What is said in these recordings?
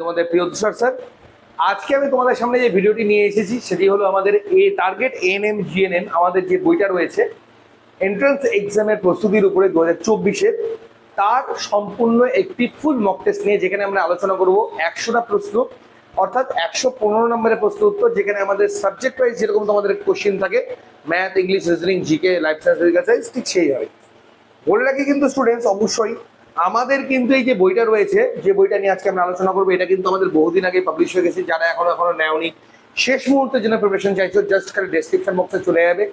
তোমাদের প্রিয় তুষার স্যার। আজকে আমি তোমাদের সামনে যে ভিডিওটি নিয়ে এসেছি সেটি হলো আমাদের টার্গেট এএনএম জিএনএম আমাদের যে বইটা রয়েছে এন্ট্রান্স এক্সামের প্রস্তুতির উপরে 2024-এর, তার সম্পূর্ণ একটি ফুল মক টেস্ট নিয়ে, যেখানে আমরা আলোচনা করব 100টা প্রশ্ন, অর্থাৎ 115 নম্বরের প্রশ্ন উত্তর, যেখানে আমাদের সাবজেক্ট ওয়াইজ যেরকম তোমাদের কোশ্চেন থাকে math, English, reasoning, GK, life science, physical science, ঠিক সেই হবে। বলে রাখি কিন্তু স্টুডেন্টস, অবশ্যই আমাদের কিন্তু এই যে বইটা রয়েছে, যে বইটা নিয়ে আজকে আমরা আলোচনা করবো, এটা কিন্তু আমাদের বহুদিন আগে পাবলিশ হয়ে গেছে। যারা এখনো নেওনি, শেষ মুহূর্তের জন্য প্রিপারেশন চাইছো, জাস্ট খালি ডেসক্রিপশন বক্সে চলে যাবে।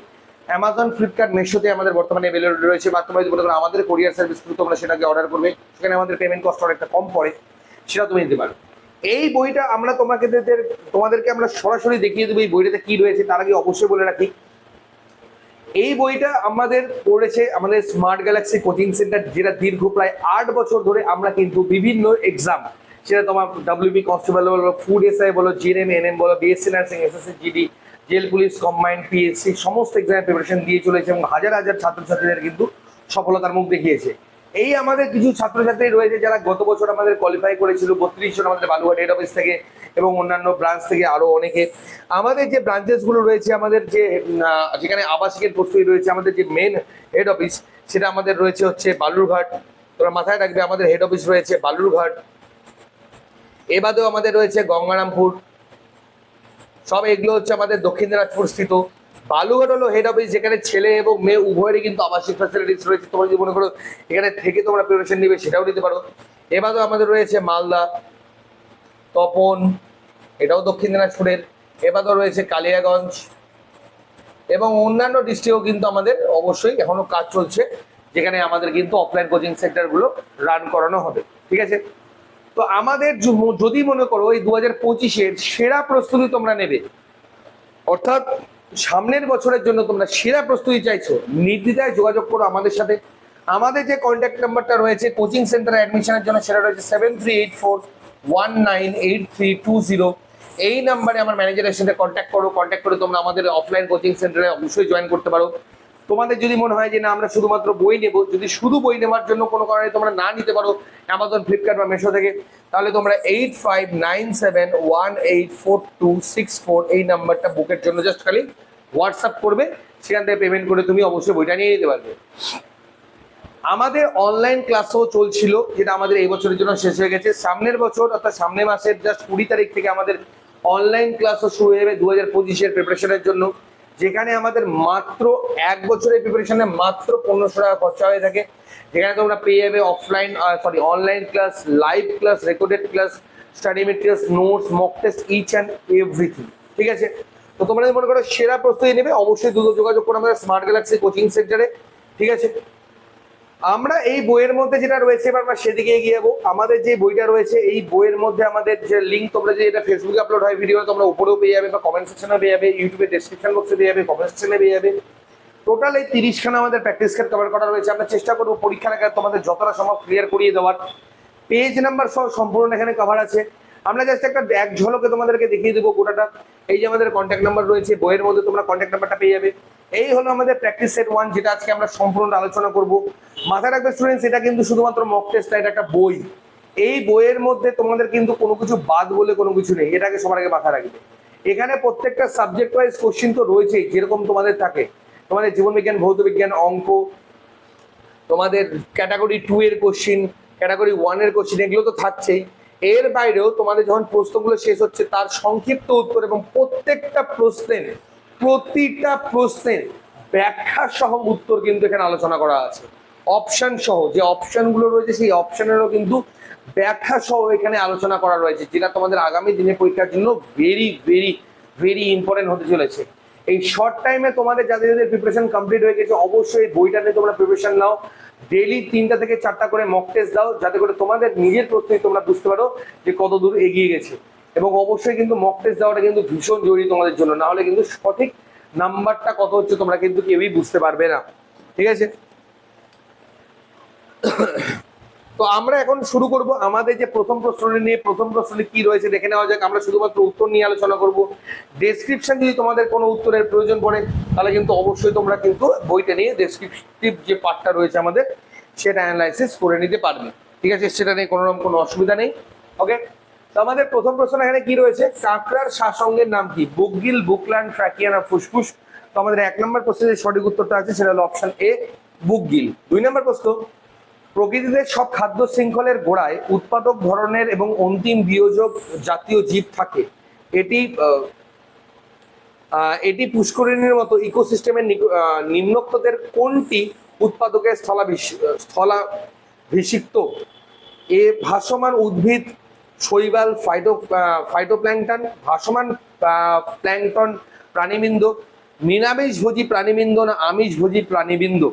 অ্যামাজন, ফ্লিপকার্ট, মিশোতে আমাদের বর্তমানে অ্যাভেলেবল রয়েছে, বা তোমরা যদি মনে করো আমাদের কোরিয়ার সার্ভিস থ্রু তোমরা সেটাকে অর্ডার করবে, সেখানে আমাদের পেমেন্ট কস্ট অনেকটা কম পড়ে, সেটা তুমি নিতে পারো। এই বইটা আমরা তোমাদেরকে আমরা সরাসরি দেখিয়ে দেবো এই বইটাতে কি রয়েছে। তার আগে অবশ্যই বলে রাখি, এই বইটা আমাদের পড়েছে আমাদের স্মার্ট গ্যালাক্সি কোচিং সেন্টার, যেটা দীর্ঘ প্রায় 8 বছর ধরে আমরা কিন্তু বিভিন্ন এক্সাম, সেটা তোমার WB কনস্টেবল বলো, ফুড এসআই বলো, জিএনএম, এনএম বলো, BSc nursing, SSC GD, jail police, combined, PSC, সমস্ত এক্সামের প্রিপারেশন দিয়ে চলেছে এবং হাজার হাজার ছাত্রছাত্রীদের কিন্তু সফলতার মুখ দেখিয়েছে। এই আমাদের কিছু ছাত্রছাত্রী রয়েছে যারা গত বছর আমাদের কোয়ালিফাই করেছিল, 32 জন আমাদের বালুঘাট হেড অফিস থেকে এবং অন্যান্য ব্রাঞ্চ থেকে আরো অনেকে। আমাদের যে ব্রাঞ্চেস গুলো রয়েছে, আমাদের যে যেখানে আবাসিকের প্রস্তুতি রয়েছে, আমাদের যে মেন হেড অফিস সেটা আমাদের রয়েছে হচ্ছে বালুরঘাট। তোমরা মাথায় রাখবে আমাদের হেড অফিস রয়েছে বালুরঘাট। এ বাদেও আমাদের রয়েছে গঙ্গারামপুর। সব এগুলো হচ্ছে আমাদের দক্ষিণ দিনাজপুর স্থিত। বালুঘাট হলো হেড অফিস, যেখানে ছেলে এবং মেয়ে উভয়েরই কিন্তু আবাসিক ফ্যাসিলিটিস রয়েছে। তোমরা যদি মনে করো এখানে থেকে তোমরা প্রিপারেশন নিবে, সেটাও নিতে পারো। এবারেও আমাদের রয়েছে মালদা, তপন, এটাও দক্ষিণ দিনাজপুরের। এবারেও রয়েছে কালিয়াগঞ্জ এবং অন্যান্য ডিস্ট্রিক্টেও কিন্তু আমাদের অবশ্যই এখনো কাজ চলছে, যেখানে আমাদের কিন্তু অফলাইন কোচিং সেন্টারগুলো রান করানো হবে। ঠিক আছে, তো আমাদের যদি মনে করো এই 2025-এর সেরা প্রস্তুতি তোমরা নেবে, অর্থাৎ সামনের বছরের জন্য তোমরা সেরা প্রস্তুতি চাইছো, নির্দ্বিধায় যোগাযোগ করো আমাদের সাথে। আমাদের যে কন্ট্যাক্ট নাম্বারটা রয়েছে কোচিং সেন্টারে অ্যাডমিশনের জন্য, সেটা রয়েছে 7384198320। এই নাম্বারে আমার ম্যানেজারের সাথে কন্ট্যাক্ট করে তোমরা আমাদের অফলাইন কোচিং সেন্টারে অবশ্যই জয়েন করতে পারো। তোমাদের যদি মনে হয় যে না আমরা শুধুমাত্র বই নেব, যদি শুধু বই নেওয়ার জন্য কোনো কারণে তোমরা না নিতে পারো অ্যামাজন, ফ্লিপকার্ট বা মিশো থেকে, তাহলে তোমরা 8597184264 এই নাম্বারটা বুকের জন্য জাস্ট খালি হোয়াটসঅ্যাপ করবে, সেখান থেকে পেমেন্ট করে তুমি অবশ্যই বইটা নিয়ে যেতে পারবে। আমাদের অনলাইন ক্লাসও চলছিল, যেটা আমাদের এই বছরের জন্য শেষ হয়ে গেছে। সামনের বছর অর্থাৎ সামনের মাসের জাস্ট 20 তারিখ থেকে আমাদের অনলাইন ক্লাসও শুরু হয়ে যাবে 2025-এর প্রিপারেশনের জন্য, যেখানে আমাদের মাত্র 1 বছরের প্রিপারেশনে মাত্র 1500 টাকা খরচা হয়ে থাকে। যেখানে তোমরা পেয়ে যাবে online class, live class, recorded class, study materials, notes, mock test, each and everything. ঠিক আছে, তো তোমরা যদি মনে করো সেরা প্রস্তুতি নেবে, অবশ্যই দ্রুত যোগাযোগ করো আমাদের স্মার্ট গ্যালাক্সি কোচিং সেন্টারে। ঠিক আছে, আমরা এই বইয়ের মধ্যে যেটা রয়েছে, এবার আমরা সেদিকে এগিয়ে যাবো। আমাদের যে বইটা রয়েছে এই বইয়ের মধ্যে আমাদের যে লিঙ্ক, তোমরা যে এটা ফেসবুকে আপলোড হয় ভিডিও, তোমরা উপরেও পেয়ে যাবে বা কমেন্ট সেকশনে পেয়ে যাবে, ইউটিউবে ডেসক্রিপশন বক্সে পেয়ে যাবে, কমেন্ট সেকশনে পেয়ে যাবে। টোটাল এই 30খানা আমাদের প্র্যাকটিস কার্ড কভার করা রয়েছে। আমরা চেষ্টা করবো পরীক্ষার আগে তোমাদের যতটা সম্ভব ক্লিয়ার করিয়ে দেওয়ার। পেজ নাম্বার সহ সম্পূর্ণ এখানে কভার আছে। আমরা জাস্ট একটা এক ঝলকে তোমাদেরকে দেখিয়ে দেবো গোটাটা। এই যে আমাদের কন্ট্যাক্ট নাম্বার রয়েছে বইয়ের মধ্যে, তোমরা কন্ট্যাক্ট নাম্বারটা পেয়ে যাবে। এই হলো আমাদের প্র্যাকটিস সেট 1, যেটা আজকে আমরা সম্পূর্ণ আলোচনা করব। মাথায় রাখবে স্টুডেন্টস, এটা কিন্তু শুধুমাত্র মক টেস্ট না, এটা একটা বই। এই বইয়ের মধ্যে তোমাদের কিন্তু কোনো কিছু বাদ বলে কোনো কিছু নেই, এটাকে সবার আগে মাথায় রাখবে। এখানে প্রত্যেকটা সাবজেক্ট ওয়াইজ কোশ্চিন তো রয়েছেই, যেরকম তোমাদের থাকে তোমাদের জীবনবিজ্ঞান, ভৌত বিজ্ঞান, অঙ্ক, তোমাদের ক্যাটাগরি 2 এর কোশ্চিন, ক্যাটাগরি 1 এর কোশ্চিন, এগুলো তো থাকছেই। এর বাইরেও তোমাদের যখন প্রশ্নগুলো শেষ হচ্ছে তার সংক্ষিপ্ত উত্তর এবং প্রতিটা প্রশ্নের ব্যাখ্যা সহ উত্তর কিন্তু এখানে আলোচনা করা আছে। অপশন সহ যে অপশনগুলো রয়েছে সেই অপশনেরও কিন্তু ব্যাখ্যা সহ এখানে আলোচনা করা রয়েছে, যেটা তোমাদের আগামী দিনে পরীক্ষার জন্য ভেরি ভেরি ভেরি ইম্পর্টেন্ট হতে চলেছে। এই শর্ট টাইমে তোমাদের যাদের প্রিপারেশন কমপ্লিট হয়ে গেছে, অবশ্যই বইটা নিয়ে তোমরা প্রিপারেশন নাও। ডেইলি 3টা থেকে 4টা করে মক টেস্ট দাও, যাতে করে তোমাদের নিজের প্রস্তুতি তোমরা বুঝতে পারো যে কত দূর এগিয়ে গেছে। এবং অবশ্যই কিন্তু মক টেস্ট দেওয়াটা কিন্তু ভীষণ জরুরি তোমাদের জন্য, না হলে কিন্তু সঠিক নাম্বারটা কত হচ্ছে তোমরা কিন্তু কেউই বুঝতে পারবে না। ঠিক আছে, তো আমরা এখন শুরু করব আমাদের যে প্রথম প্রশ্নটি নিয়ে। প্রথম প্রশ্নটি কি রয়েছে দেখে নেওয়া যাক। আমরা শুধুমাত্র উত্তর নিয়ে আলোচনা করব। ডেসক্রিপশন যদি তোমাদের কোনো উত্তরের প্রয়োজন পড়ে, তাহলে কিন্তু অবশ্যই তোমরা কিন্তু বইটা নিয়ে ডেসক্রিপটিভ যে পার্টটা রয়েছে আমাদের, সেটা অ্যানালাইসিস করে নিতে পারবে। ঠিক আছে, সেটা নিয়ে কোনো রকম কোনো অসুবিধা নেই। ওকে, তো আমাদের প্রথম প্রশ্ন এখানে কি রয়েছে, কাঁকড়ার শাসঙ্গের নাম কি? বুকগিল, বুকল্যান্ড, ট্র্যাকিয়া না ফুসফুস? তো আমাদের 1 নম্বর প্রশ্নের যে সঠিক উত্তরটা আছে সেটা হলো অপশন এ, বুকগিল। 2 নম্বর প্রশ্ন, প্রকৃতিতে সব খাদ্য শৃঙ্খলের গোড়ায় উৎপাদক ধরনের এবং অন্তিম বিয়োজক জাতীয় জীব থাকে। এটি এটি পুষ্করিণীর মতো ইকোসিস্টেমের নিম্নোক্তদের কোনটি উৎপাদকের স্থলাভিষিক্ত? এ ভাসমান উদ্ভিদ, শৈবাল, ফাইটোপ্ল্যাঙ্কটন, ভাসমান প্ল্যাঙ্কটন প্রাণীবৃন্দ, নিরামিষভোজী প্রাণীবৃন্দ না আমিষভোজী প্রাণীবৃন্দ?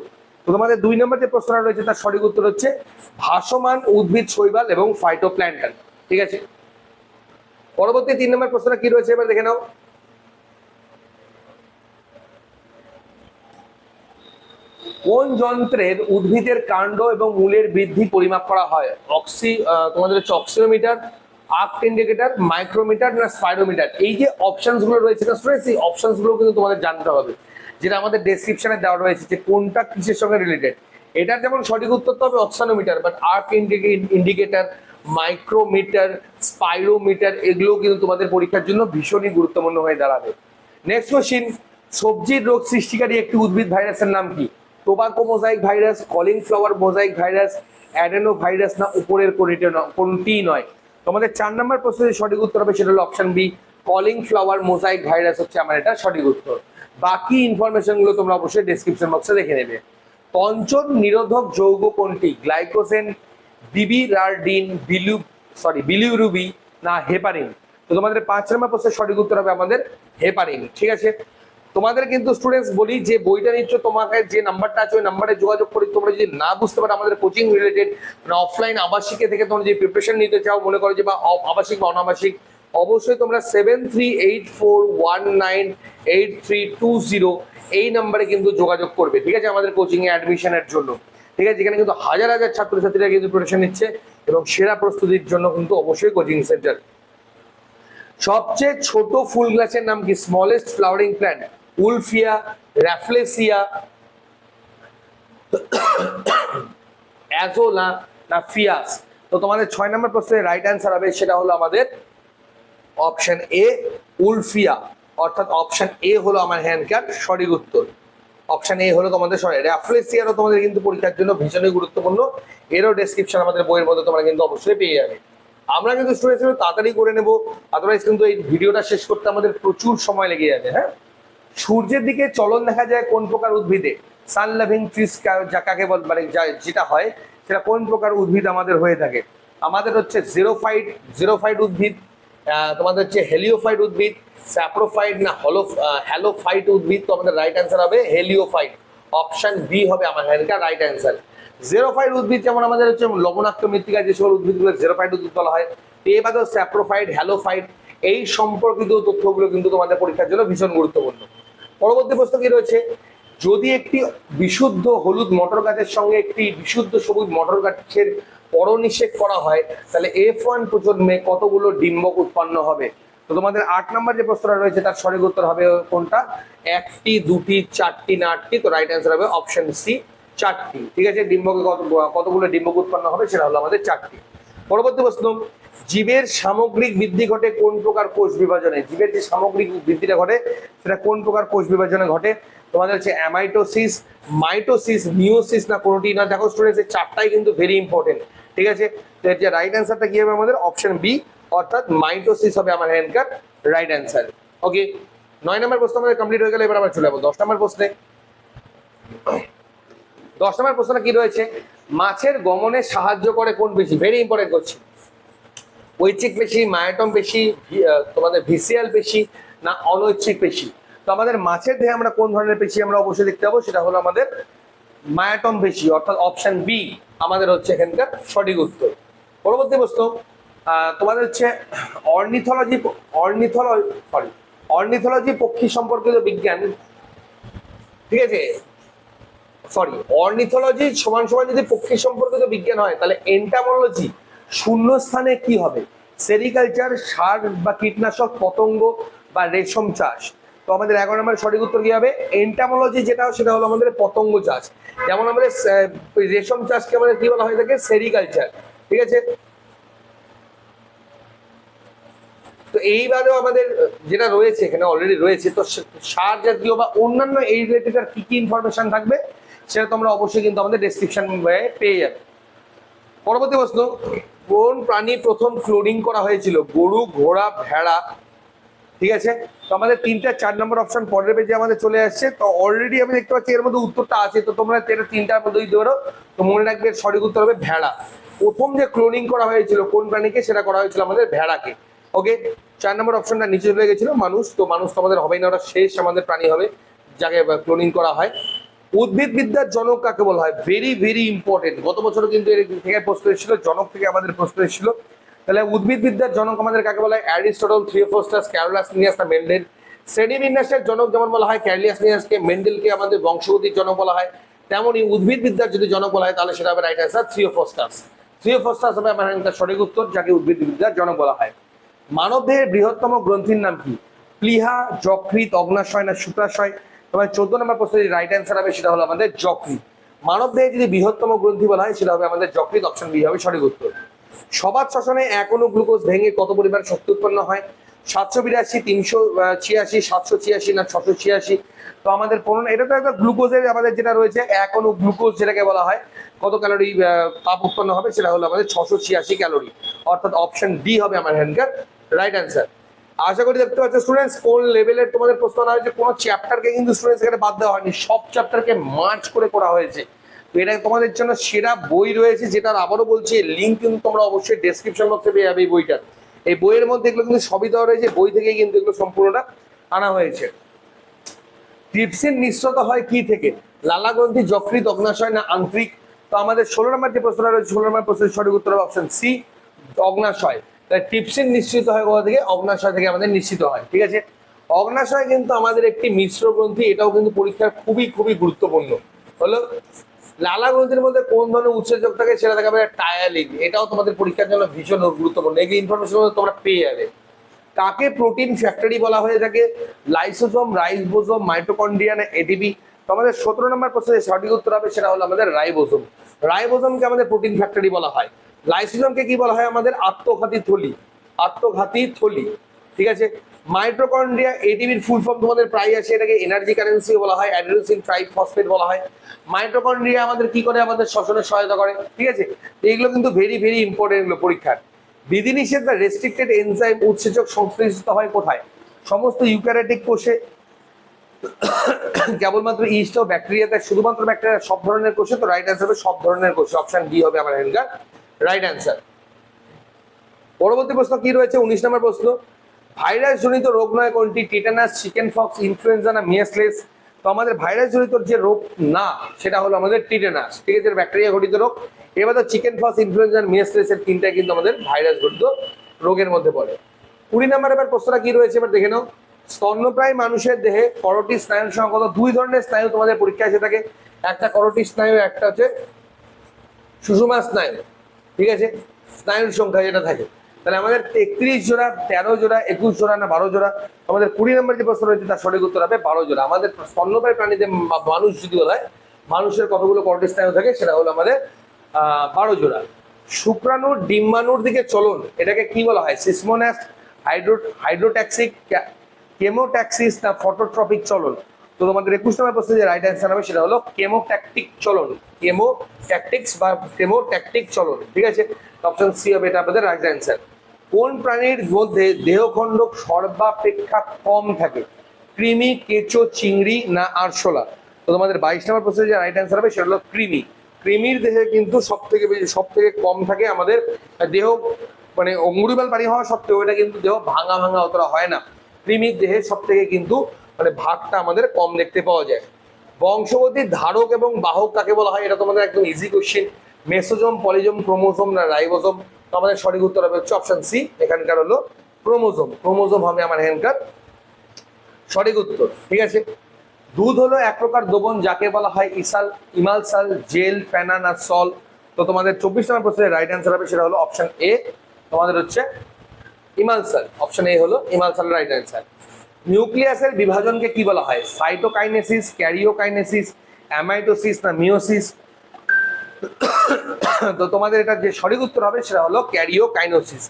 তো তোমাদের 2 নম্বর যে প্রশ্নটা রয়েছে তার সঠিক উত্তর হচ্ছে ভাসমান উদ্ভিদ, শৈবাল এবং ফাইটোপ্ল্যাঙ্কটন। ঠিক আছে, পরবর্তী 3 নম্বর প্রশ্নটা কি রয়েছে এবার দেখে নাও। কোন যন্ত্রের উদ্ভিদের কাণ্ড এবং মূলের বৃদ্ধি পরিমাপ করা হয়? তোমাদের হচ্ছে অক্সিওমিটার, আর্ক ইন্ডিকেটর, মাইক্রোমিটার না স্পাইরোমিটার? এই যে অপশনস গুলো রয়েছে না স্টুডেন্টস, এই অপশনস গুলো কিন্তু তোমাদের জানতে হবে, যেটা আমাদের ডেসক্রিপশনে দেওয়া রয়েছে যে কোনটা কিসের সঙ্গে রিলেটেড। এটার যেমন সঠিক উত্তর তো হবে auxanometer, but arc indicator, micrometer, spirometer এগুলো কিন্তু তোমাদের পরীক্ষার জন্য ভীষণই গুরুত্বপূর্ণ হয়ে দাঁড়াবে। নেক্সট কোশ্চিন, সবজির রোগ সৃষ্টিকারী একটি উদ্ভিদ ভাইরাসের নাম কি? Tobacco mosaic virus, calling flower mosaic virus, adeno virus না উপরের কোনটিই নয়? তোমাদের 4 নম্বর প্রশ্নের সঠিক উত্তর হবে সেটা হলো option B, cauliflower mosaic virus হচ্ছে আমার এটা সঠিক উত্তর। বাকি ইনফরমেশন গুলো তোমরা অবশ্যই ডেসক্রিপশন বক্সে দেখে নেবে। পঞ্চম নিরোধক যৌগ কোনটি? গ্লাইকোজেন, বিবিরারডিন, বিলিরুবি না হেপারিন? তো তোমাদের 5 নম্বর প্রশ্নের সঠিক উত্তর হবে আমাদের হেপারিন। ঠিক আছে, তোমাদের কিন্তু স্টুডেন্টস বলি যে বইটা নিচ্ছ, তোমাকে যে নাম্বারটা আছে ওই নাম্বারে যোগাযোগ করি। তোমরা যদি না বুঝতে পারো আমাদের কোচিং রিলেটেড মানে অফলাইন আবাসিকে থেকে তোমরা যে প্রিপারেশন নিতে চাও মনে করো যে বা আবাসিক বা অনাবাসিক, অবশ্যই তোমরা 7384198320 এই নাম্বারে কিন্তু যোগাযোগ করবে। ঠিক আছে, আমাদের কোচিং এ অ্যাডমিশনের জন্য। ঠিক আছে, যেখানে কিন্তু হাজার হাজার ছাত্রছাত্রীরা কিন্তু প্রিপারেশন নিচ্ছে এবং সেরা প্রস্তুতির জন্য কিন্তু অবশ্যই কোচিং সেন্টার। সবচেয়ে ছোট ফুল গাছের নাম কি? Smallest flowering plant, Wolffia, Rafflesia, Azolla না ফিয়াস? তো তোমাদের 6 নম্বর প্রশ্নের রাইট অ্যান্সার হবে সেটা হলো আমাদের অপশন এ, উলফিয়া। অর্থাৎ অপশন এ হলো আমার হ্যান্ডকার সঠিক উত্তর। অপশন এ হলো তোমাদের সঠিক। র্যাফলেসিয়ারও তোমাদের কিন্তু পরীক্ষার জন্য ভীষণই গুরুত্বপূর্ণ, এরও ডেসক্রিপশন আমাদের বইয়ের মধ্যে তোমরা কিন্তু অবশ্যই পেয়ে যাবে। আমরা কিন্তু স্টুডেন্টস তাড়াতাড়ি করে নেবো, আদারওয়াইজ কিন্তু এই ভিডিওটা শেষ করতে আমাদের প্রচুর সময় লেগে যাবে। হ্যাঁ, সূর্যের দিকে চলন দেখা যায় কোন প্রকার উদ্ভিদে? সান লাভিং ট্রিজ কাকে বল, মানে যেটা হয় সেটা কোন প্রকার উদ্ভিদ আমাদের হয়ে থাকে? আমাদের হচ্ছে জেরোফাইট উদ্ভিদ, তোমাদের হচ্ছে হেলিওফাইট উদ্ভিদ, স্যাপ্রোফাইট না হ্যালোফাইট উদ্ভিদ? তো আমাদের রাইট অ্যান্সার হবে হেলিওফাইট। অপশন বি হবে আমার হ্যান্ডকার রাইট অ্যান্সার। জেরোফাইট উদ্ভিদ যেমন আমাদের হচ্ছে লবণাক্ত মৃত্তিকায় যে সকল উদ্ভিদগুলো জেরোফাইট উদ্ভিদ বলা হয়, এবারে স্যাপ্রোফাইট, হ্যালোফাইট এই সম্পর্কিত তথ্যগুলো কিন্তু তোমাদের পরীক্ষার জন্য ভীষণ গুরুত্বপূর্ণ। পরবর্তী প্রশ্ন কি রয়েছে, যদি একটি বিশুদ্ধ হলুদ মটর গাছের সঙ্গে একটি বিশুদ্ধ সবুজ মটর গাছের পরনিষেক করা হয় তাহলে F1 প্রজন্মে কতগুলো ডিম্বক উৎপন্ন হবে? তো তোমাদের 8 নম্বর যে প্রশ্নটা রয়েছে তার সঠিক উত্তর হবে কোনটা? 1টি, 2টি, 4টি না 8টি? তো রাইট অ্যান্সার হবে অপশন সি, 4টি। ঠিক আছে, ডিম্বকে কতগুলো ডিম্বক উৎপন্ন হবে সেটা হলো আমাদের 4টি। পরবর্তী প্রশ্ন, জীবের সামগ্রিক বৃদ্ধি ঘটে কোন প্রকার কোষ বিভাজনে? জীবের যে সামগ্রিক বৃদ্ধিটা ঘটে সেটা কোন প্রকার কোষ বিভাজনে ঘটে? তোমাদের হচ্ছে অ্যামাইটোসিস, মাইটোসিস, মিওসিস না কোনোটি না? দেখো স্টুডেন্টস এই 4টাই কিন্তু ভেরি ইম্পর্টেন্ট। ঠিক আছে, তো এর যে রাইট অ্যান্সারটা কি হবে আমাদের? অপশন বি, অর্থাৎ মাইটোসিস হবে আমার হ্যান্ডকার রাইট অ্যান্সার। ওকে, 9 নম্বর প্রশ্ন আমাদের কমপ্লিট হয়ে গেল। এবার আমরা চলে যাবো 10 নম্বর প্রশ্নে। 10 নম্বর প্রশ্নটা কি রয়েছে, মাছের গমনে সাহায্য করে কোন পেশি? Very important question. ঐচ্ছিক পেশি, মায়োটম পেশি, তোমাদের ভিসিয়াল পেশি না অনৈচ্ছিক পেশি? তো আমাদের মাছের দেহে আমরা কোন ধরনের পেশি আমরা অবশ্যই দেখতে পাবো সেটা হলো আমাদের মায়োটম পেশি, অর্থাৎ অপশন বি আমাদের হচ্ছে এখানকার সঠিক উত্তর। পরবর্তী প্রশ্ন, তোমাদের হচ্ছে অর্নিথোলজি পক্ষী সম্পর্কিত বিজ্ঞান। ঠিক আছে, অর্নিথোলজি সমান সমান যদি পক্ষী সম্পর্কিত বিজ্ঞান হয় তাহলে এন্টামোলজি শূন্য স্থানে কি হবে? সেরিকালচার, সার বা কীটনাশক, পতঙ্গ বা রেশম চাষ? তো আমাদের 11 নম্বরের সঠিক উত্তর কি হবে? এন্টামোলজি যেটা সেটা হলো আমাদের পতঙ্গ চাষ। যেমন আমাদের রেশম চাষকে আমাদের কি বলা হয়ে থাকে? সেরিকালচার। ঠিক আছে, তো এইবারেও আমাদের যেটা রয়েছে এখানে অলরেডি রয়েছে, তো সার জাতীয় বা অন্যান্য এই রিলেটেড আর কি কি ইনফরমেশন থাকবে সেটা তোমরা অবশ্যই কিন্তু আমাদের ডেসক্রিপশন পেয়ে যাবে। পরবর্তী প্রশ্ন, কোন প্রাণী প্রথম ক্লোনিং করা হয়েছিল? গরু, ঘোড়া, ভেড়া। ঠিক আছে, তো আমাদের 3টা 4 নম্বর অপশন পরের পেজে আমাদের চলে আসছে। তো অলরেডি আমি দেখতে পাচ্ছি এর মধ্যে উত্তরটা আছে, তো তোমরা এটা 3টার মধ্যে দিতে পারো। তো মনে রাখবে সঠিক উত্তর হবে ভেড়া। প্রথম যে ক্লোনিং করা হয়েছিল কোন প্রাণীকে, সেটা করা হয়েছিল আমাদের ভেড়াকে। ওকে, 4 নম্বর অপশনটা নিচে চলে গেছিল মানুষ, তো মানুষ তো আমাদের হবেই না, ওটা শেষ আমাদের প্রাণী হবে যাকে ক্লোনিং করা হয়। উদ্ভিদ বিদ্যার জনক কাকে বলা হয়? ভেরি ভেরি ইম্পর্টেন্ট, গত বছরও কিন্তু এর থেকে প্রশ্ন এসেছিল, জনক থেকে আমাদের প্রশ্ন এসেছিল। তাহলে উদ্ভিদ বিদ্যার জনক আমাদের কাকে বলা হয়? অ্যারিস্টটল, থিওফ্রাস্টাস, ক্যারোলাস লিনিয়াস না মেন্ডেল। শ্রেণীবিন্যাসের জনক যেমন বলা হয় ক্যারোলাস লিনিয়াসকে, মেন্ডেলকে আমাদের বংশগতির জনক বলা হয়, তেমনই উদ্ভিদ বিদ্যার যদি জনক বলা হয় তাহলে সেটা হবে রাইট অ্যান্সার থিওফ্রাস্টাস। থিওফ্রাস্টাস হবে আমার সঠিক উত্তর, যাকে উদ্ভিদ বিদ্যার জনক বলা হয়। মানবদেহের বৃহত্তম গ্রন্থির নাম কি? প্লীহা, যকৃৎ, অগ্নাশয় না শুক্রাশয়? তোমার 14 নম্বর প্রশ্নের রাইট অ্যান্সার হবে সেটা হলো আমাদের যকৃৎ। মানবদেহে যদি বৃহত্তম গ্রন্থি বলা হয় সেটা হবে আমাদের যকৃৎ, অপশন বি হবে সঠিক উত্তর। সবাত শ্বসনে এক অণু গ্লুকোজ ভেঙে কত পরিমাণ শক্তি উৎপন্ন হয়? 782, 386, 786 না 686? তো আমাদের এটা তো একটা গ্লুকোজের আমাদের যেটা রয়েছে এক অণু গ্লুকোজ যেটাকে বলা হয়, কত ক্যালোরি তাপ উৎপন্ন হবে সেটা হলো আমাদের 686 ক্যালোরি, অর্থাৎ অপশন ডি হবে আমার হ্যান্ডকার রাইট অ্যান্সার। আশা করি দেখতে পাচ্ছ স্টুডেন্টস কোন লেভেলের তোমাদের প্রশ্ন আনা হয়েছে, কোনো চ্যাপ্টারকে কিন্তু স্টুডেন্টস এখানে বাদ দেওয়া হয়নি, সব চ্যাপ্টারকে মার্চ করে করা হয়েছে। তো এটা তোমাদের জন্য সেরা বই রয়েছে, যেটার আবারও বলছি লিঙ্ক কিন্তু তোমরা অবশ্যই ডেসক্রিপশন বক্সে পেয়ে যাবে। এই বইটার, এই বইয়ের মধ্যে এগুলো কিন্তু সবই দেওয়া রয়েছে, বই থেকেই কিন্তু এগুলো সম্পূর্ণটা আনা হয়েছে। ট্রিপসিন নিঃসৃত হয় কি থেকে? লালা গ্রন্থি, যকৃৎ, অগ্নাশয় না আন্ত্রিক? তো আমাদের 16 নম্বর যে প্রশ্নটা রয়েছে 16 নম্বর প্রশ্নের সঠিক উত্তর হবে অপশন সি, অগ্নাশয়। তাই ট্রিপসিন নিঃসৃত হয় কোথা থেকে? অগ্নাশয় থেকে আমাদের নিশ্চিত হয়। ঠিক আছে, অগ্নাশয় কিন্তু আমাদের একটি মিশ্র গ্রন্থি, এটাও কিন্তু পরীক্ষার খুবই খুবই গুরুত্বপূর্ণ। হলো লালা গ্রন্থির মধ্যে কোন ধরনের উৎসেচক থাকে সেটা দেখাবে টায়ালিন, এটাও তোমাদের পরীক্ষার জন্য ভীষণ গুরুত্বপূর্ণ, এই ইনফরমেশন তোমরা পেয়ে যাবে। কাকে প্রোটিন ফ্যাক্টরি বলা হয়ে থাকে? লাইসোসোম, রাইবোসোম, মাইটোকন্ড্রিয়া না এটিপি? তো আমাদের 17 নম্বর প্রশ্নের সঠিক উত্তর হবে সেটা হলো আমাদের রাইবোসোম। রাইবোসোমকে আমাদের প্রোটিন ফ্যাক্টরি বলা হয়। লাইসোসোমকে কি বলা হয়? আমাদের আত্মঘাতী থলি, আত্মঘাতী থলি। ঠিক আছে, মাইটোকন্ড্রিয়া, এটিপির ফুল ফর্ম তোমাদের প্রায় আছে, এটাকে এনার্জি কারেন্সি বলা হয়, অ্যাডিনোসিন ট্রাইফসফেট বলা হয়। মাইটোকন্ড্রিয়া আমাদের কি করে? আমাদের শ্বসনে সহায়তা করে। ঠিক আছে, এইগুলো কিন্তু ভেরি ভেরি ইম্পর্টেন্ট এগুলো পরীক্ষার। বিধিনিষেধ বা রেস্ট্রিক্টেড এনজাইম উৎসেচক সংশ্লেষিত হয় কোথায়? সমস্ত ইউক্যারিওটিক কোষে, কেবলমাত্র ইস্ট ও ব্যাকটেরিয়াতে, শুধুমাত্র ব্যাকটেরিয়া, সব ধরনের কোষে? তো রাইট অ্যান্সার হবে সব ধরনের কোষে, অপশন ডি হবে আমার এখানকার রাইট অ্যান্সার। পরবর্তী প্রশ্ন কি রয়েছে 19 নম্বর প্রশ্ন, ভাইরাস জনিত রোগ নয় কোনটি? টিটানাস, চিকেন ফক্স, ইনফ্লুয়েঞ্জা না মিয়াসলেস? তো আমাদের ভাইরাস জনিত যে রোগ না সেটা হলো আমাদের টিটানাস। ঠিক আছে, ব্যাকটেরিয়া ঘটিত রোগ। এবার তো চিকেন ফক্স, ইনফ্লুয়েঞ্জা, মিয়াসলেস এর তিনটাই কিন্তু আমাদের ভাইরাস ঘটিত রোগের মধ্যে পড়ে। 20 নম্বর এবার প্রশ্নটা কি রয়েছে এবার দেখে নাও। স্তন্যপ্রায়ী মানুষের দেহে করোটিড স্নায়ুর সংখ্যা কত? 2 ধরনের স্নায়ু তোমাদের পরীক্ষা এসে থাকে, একটা করোটিড স্নায়ু, একটা হচ্ছে সুষুম্না স্নায়ু। ঠিক আছে, স্নায়ুর সংখ্যা যেটা থাকে, তাহলে আমাদের 33 জোড়া, 13 জোড়া, 21 জোড়া না 12 জোড়া? আমাদের 20 নম্বর যে প্রশ্ন রয়েছে তার সঠিক উত্তর হবে 12 জোড়া। আমাদের স্তন্যপায়ী প্রাণীদের মানুষ যদি বলা হয় মানুষের কতগুলো করোটিড স্নায়ু থাকে সেটা হলো আমাদের 12 জোড়া। শুক্রাণুর ডিম্বাণুর দিকে চলন এটাকে কি বলা হয়? সিসমোনাস, হাইড্রোট্যাক্সিক, কেমোট্যাক্সিস না ফটোট্রপিক চলন? তো তোমাদের 21 নম্বর প্রশ্নে যে রাইট অ্যান্সার হবে সেটা হলো কেমোট্যাকটিক চলন, কেমোট্যাকটিক্স বা কেমোট্যাকটিক চলন। ঠিক আছে, অপশন সি হবে এটা আমাদের রাইট অ্যান্সার। কোন প্রাণীর মধ্যে দেহখণ্ড সর্বাপেক্ষা কম থাকে? কৃমি, কেঁচো, চিংড়ি না আরশোলা? তো তোমাদের 22 নম্বর প্রশ্নে যে রাইট অ্যান্সার হবে সেটা হলো কৃমি। কৃমির দেহে কিন্তু সব থেকে কম থাকে আমাদের দেহ, মানে অঙ্গুরিবাল পানি হওয়া সত্ত্বেও এটা কিন্তু দেহ ভাঙা ভাঙা অতটা হয় না। কৃমির দেহে সব থেকে কিন্তু মানে ভাগটা আমাদের কম দেখতে পাওয়া যায়। বংশগতির ধারক এবং বাহক কাকে বলা হয়? এটা তোমাদের একদম ইজি কোশ্চেন। মেসোজোম, পলিজোম, ক্রোমোজোম না রাইবোজোম? তো আমাদের সঠিক উত্তর হবে হচ্ছে অপশন সি, এখানকার হলো ক্রোমোজোম। ক্রোমোজোম হবে আমার এখানকার সঠিক উত্তর। ঠিক আছে, দুধ হলো এক প্রকার দ্রবণ যাকে বলা হয় ইমালসাল, জেল, ফেনা না সল? তো তোমাদের 24 নম্বর প্রশ্নের রাইট অ্যান্সার হবে সেটা হলো অপশন এ, তোমাদের হচ্ছে ইমালসাল। অপশন এ হলো ইমালসাল রাইট অ্যান্সার। নিউক্লিয়াসের বিভাজনকে কি বলা হয়? সাইটোকাইনেসিস, ক্যারিওকাইনেসিস, অ্যামাইটোসিস না মিওসিস? তো তোমাদের এটা যে সঠিক উত্তর হবে সেটা হলো ক্যারিওকাইনেসিস।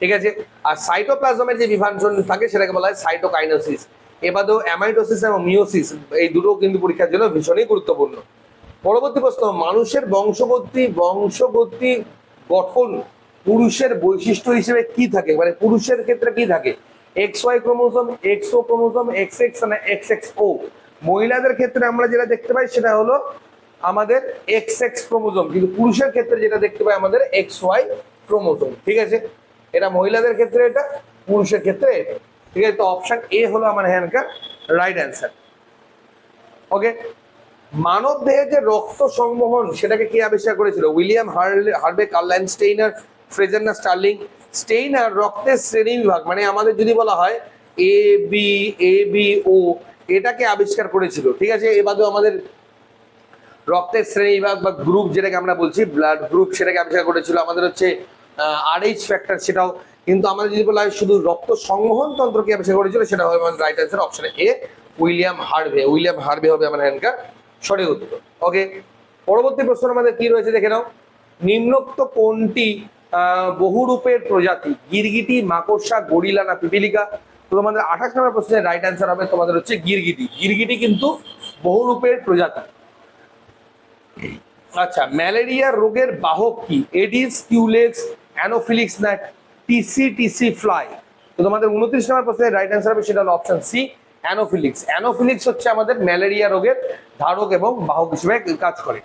ঠিক আছে। আর সাইটোপ্লাজমের যে বিভাজন থাকে সেটাকে বলা হয় সাইটোকাইনেসিস। এবারেও অ্যামাইটোসিস এবং মিওসিস এই দুটো কিন্তু পরীক্ষার জন্য ভীষণই গুরুত্বপূর্ণ। পরবর্তী প্রশ্ন, মানুষের বংশগতি গঠন পুরুষের বৈশিষ্ট্য হিসেবে কি থাকে, মানে পুরুষের ক্ষেত্রে কি থাকে? XY chromosome, XO chromosome, XX না XXO। মহিলাদের ক্ষেত্রে আমরা যেটা দেখতে পাই সেটা হলো আমাদের XX ক্রোমোসোম, কিন্তু পুরুষের ক্ষেত্রে যেটা দেখতে পাই আমাদের XY ক্রোমোসোম। ঠিক আছে, এটা মহিলাদের ক্ষেত্রে, এটা পুরুষের ক্ষেত্রে এটা। ঠিক আছে, তো অপশন এ হলো আমার এখানকার রাইট অ্যান্সার। ওকে, মানব দেহে যে রক্ত সংবহন সেটাকে কে আবিষ্কার করেছিল? William Harvey, Karl Steiner, Fraser না স্টার্লিং? স্টেইনার রক্তের শ্রেণী বিভাগ, মানে আমাদের যদি বলা হয় A B O এটাকে আবিষ্কার করেছিল। ঠিক আছে, এবারেও আমাদের রক্তের শ্রেণী বিভাগ বা গ্রুপ যেটাকে আমরা বলছি ব্লাড গ্রুপ, সেটাকে আবিষ্কার করেছিল আমাদের হচ্ছে RH ফ্যাক্টর, সেটাও। কিন্তু আমাদের যদি বলা হয় শুধু রক্ত সংবহন তন্ত্র কি আবিষ্কার করেছিল, সেটা হবে আমাদের right answer option A, William Harvey হবে আমার এখানকার সঠিক উত্তর। ওকে, পরবর্তী প্রশ্ন আমাদের কি রয়েছে দেখে নাও। নিম্নোক্ত কোনটি বহুরূপের প্রজাতি? গিরগিটি, মাকড়সা, গরিলা না পিপিলিকা? তো তোমাদের 28 নম্বর প্রশ্নের রাইট অ্যান্সার হবে তোমাদের হচ্ছে গিরগিটি। গিরগিটি কিন্তু বহুরূপের প্রজাতি। আচ্ছা, ম্যালেরিয়া রোগের বাহক কি? এডিস, কিউলেক্স, অ্যানোফিলিক্স না টিসি ফ্লাই? তো তোমাদের 29 নম্বর প্রশ্নের রাইট অ্যান্সার হবে সেটা হলো অপশন সি, অ্যানোফিলিক্স। অ্যানোফিলিক্স হচ্ছে আমাদের ম্যালেরিয়া রোগের ধারক এবং বাহক হিসেবে কাজ করে।